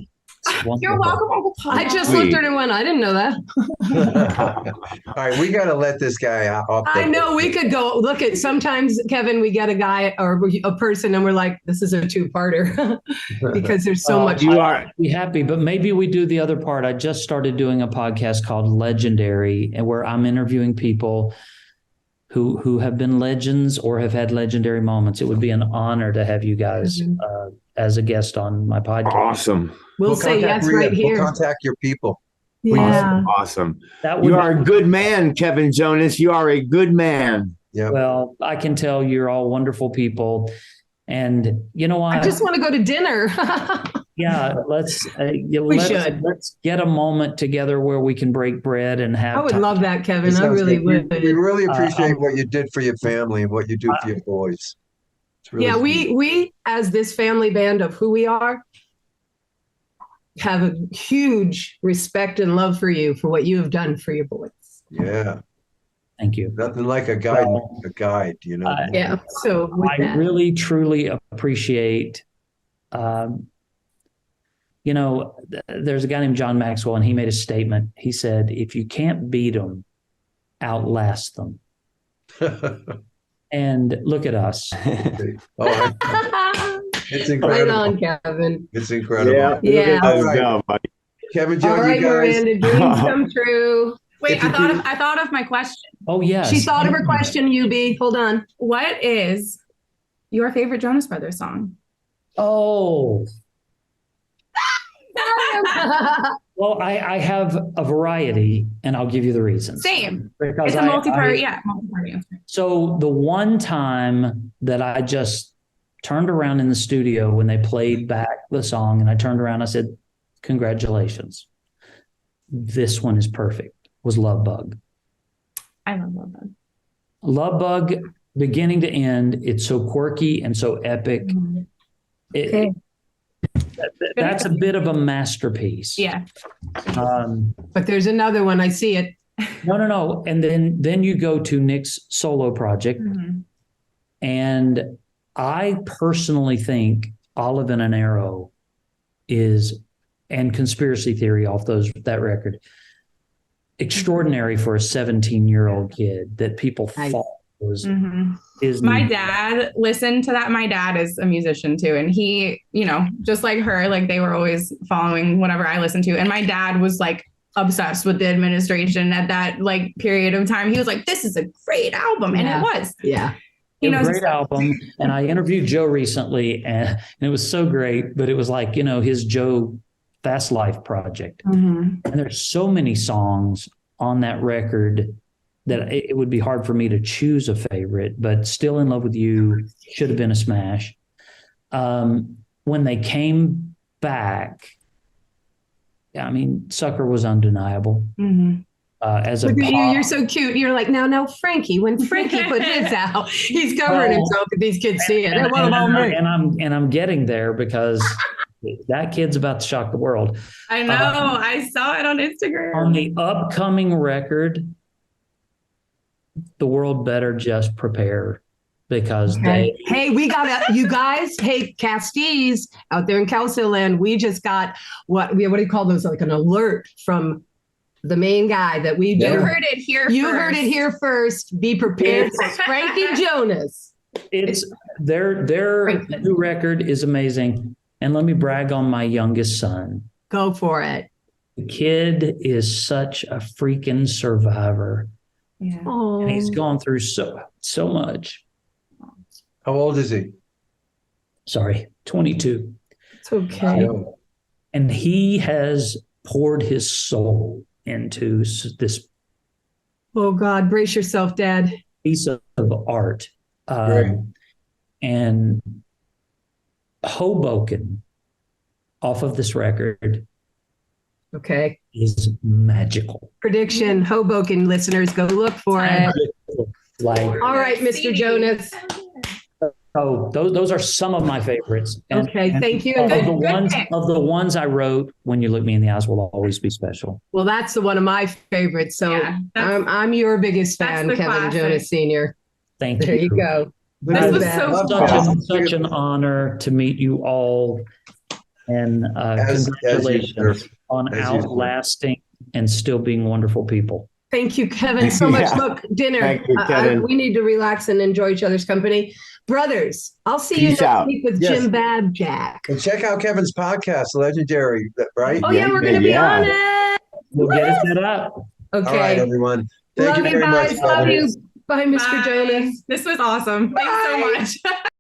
You're welcome, Uncle Paul. I just looked at her and went, I didn't know that. All right, we got to let this guy off. I know we could go look at, sometimes, Kevin, we get a guy or a person and we're like, this is a two-parter because there's so much. You are be happy, but maybe we do the other part. I just started doing a podcast called Legendary, and where I'm interviewing people who have been legends or have had legendary moments. It would be an honor to have you guys as a guest on my podcast. Awesome. We'll say yes right here. We'll contact your people. Yeah. Awesome. You are a good man, Kevin Jonas. You are a good man. Yeah. Well, I can tell you're all wonderful people. And you know what? I just want to go to dinner. Yeah, let's get a moment together where we can break bread and have. I would love that, Kevin. I really would. We really appreciate what you did for your family and what you do for your boys. Really we as this family band of who we are have a huge respect and love for you, for what you have done for your boys. Yeah. Thank you. Nothing like a guide, you know. Yeah. So I really, truly appreciate. You know, there's a guy named John Maxwell, and he made a statement. He said, "If you can't beat them, outlast them." And look at us. It's incredible. Right on, Kevin. It's incredible. Yeah. All right. Kevin Jonas, all right, you guys. Miranda, dreams come true. Wait, I thought of my question. Oh, yes. She thought of her question, UB. Hold on. What is your favorite Jonas Brothers song? Oh. Well, I have a variety, and I'll give you the reasons. Same. Because it's a multi-part answer. So the one time that I just turned around in the studio when they played back the song, and I turned around, I said, congratulations. This one is perfect, was Love Bug. I love Love Bug. Love Bug, beginning to end, it's so quirky and so epic. Okay. That's a bit of a masterpiece. Yeah. But there's another one. I see it. No. And then you go to Nick's solo project. Mm-hmm. And I personally think Olive and an Arrow and Conspiracy Theory off that record, extraordinary for a 17-year-old kid that people thought was my dad listened to that. My dad is a musician too, and he, you know, just like her, like they were always following whatever I listened to, and my dad was like obsessed with the Administration at that like period of time. He was like, this is a great album, and it was. Yeah. He knows great album. And I interviewed Joe recently, and it was so great, but it was like, you know, his Joe Fast Life project. And there's so many songs on that record that it would be hard for me to choose a favorite, but Still in Love with You should have been a smash. When they came back, I mean, Sucker was undeniable. as a Look at you, pop. you're so cute. You're like, now, Frankie, when Frankie put his out, he's covering himself if these kids see it. What about me? And I'm getting there because that kid's about to shock the world. I know. I saw it on Instagram. On the upcoming record, the world better just prepare because Hey, we got you guys. Hey, Casties out there in Cowsill land, we just got what do you call those? Like an alert from the main guy that we do. You heard it here. You heard it here first. Be prepared for Frankie Jonas. It's their new record is amazing. And let me brag on my youngest son. Go for it. The kid is such a freaking survivor. Yeah. And he's gone through so much. How old is he? Sorry, 22. It's okay. And he has poured his soul into this Oh God, brace yourself, Dad. piece of art. And Hoboken off of this record Okay. is magical. Prediction, Hoboken listeners, go look for it. Like, All right, Mr. Jonas. oh, those are some of my favorites. Okay, thank you. Of Good the ones I wrote, When You Look Me in the Eyes Will Always Be Special. Well, that's one of my favorites. So Yeah, I'm your biggest fan, that's the Kevin classic. Jonas Sr. Thank There you go. This was so such an honor to meet you all. And congratulations on outlasting and still being wonderful people. Thank you, Kevin, so much. Yeah. Look, dinner. Thank you, Kevin. We need to relax and enjoy each other's company. Brothers, I'll see you Peace next out. week with Yes. Jim Babjak. And check out Kevin's podcast, Legendary, right? Oh, yeah, we're going to be on it. We'll get it set up. All right, Okay. everyone. Thank Love you you very guys. much. Love Kevin. you. Bye, Mr. Bye. Jonas. This was awesome. Thanks so Bye. much.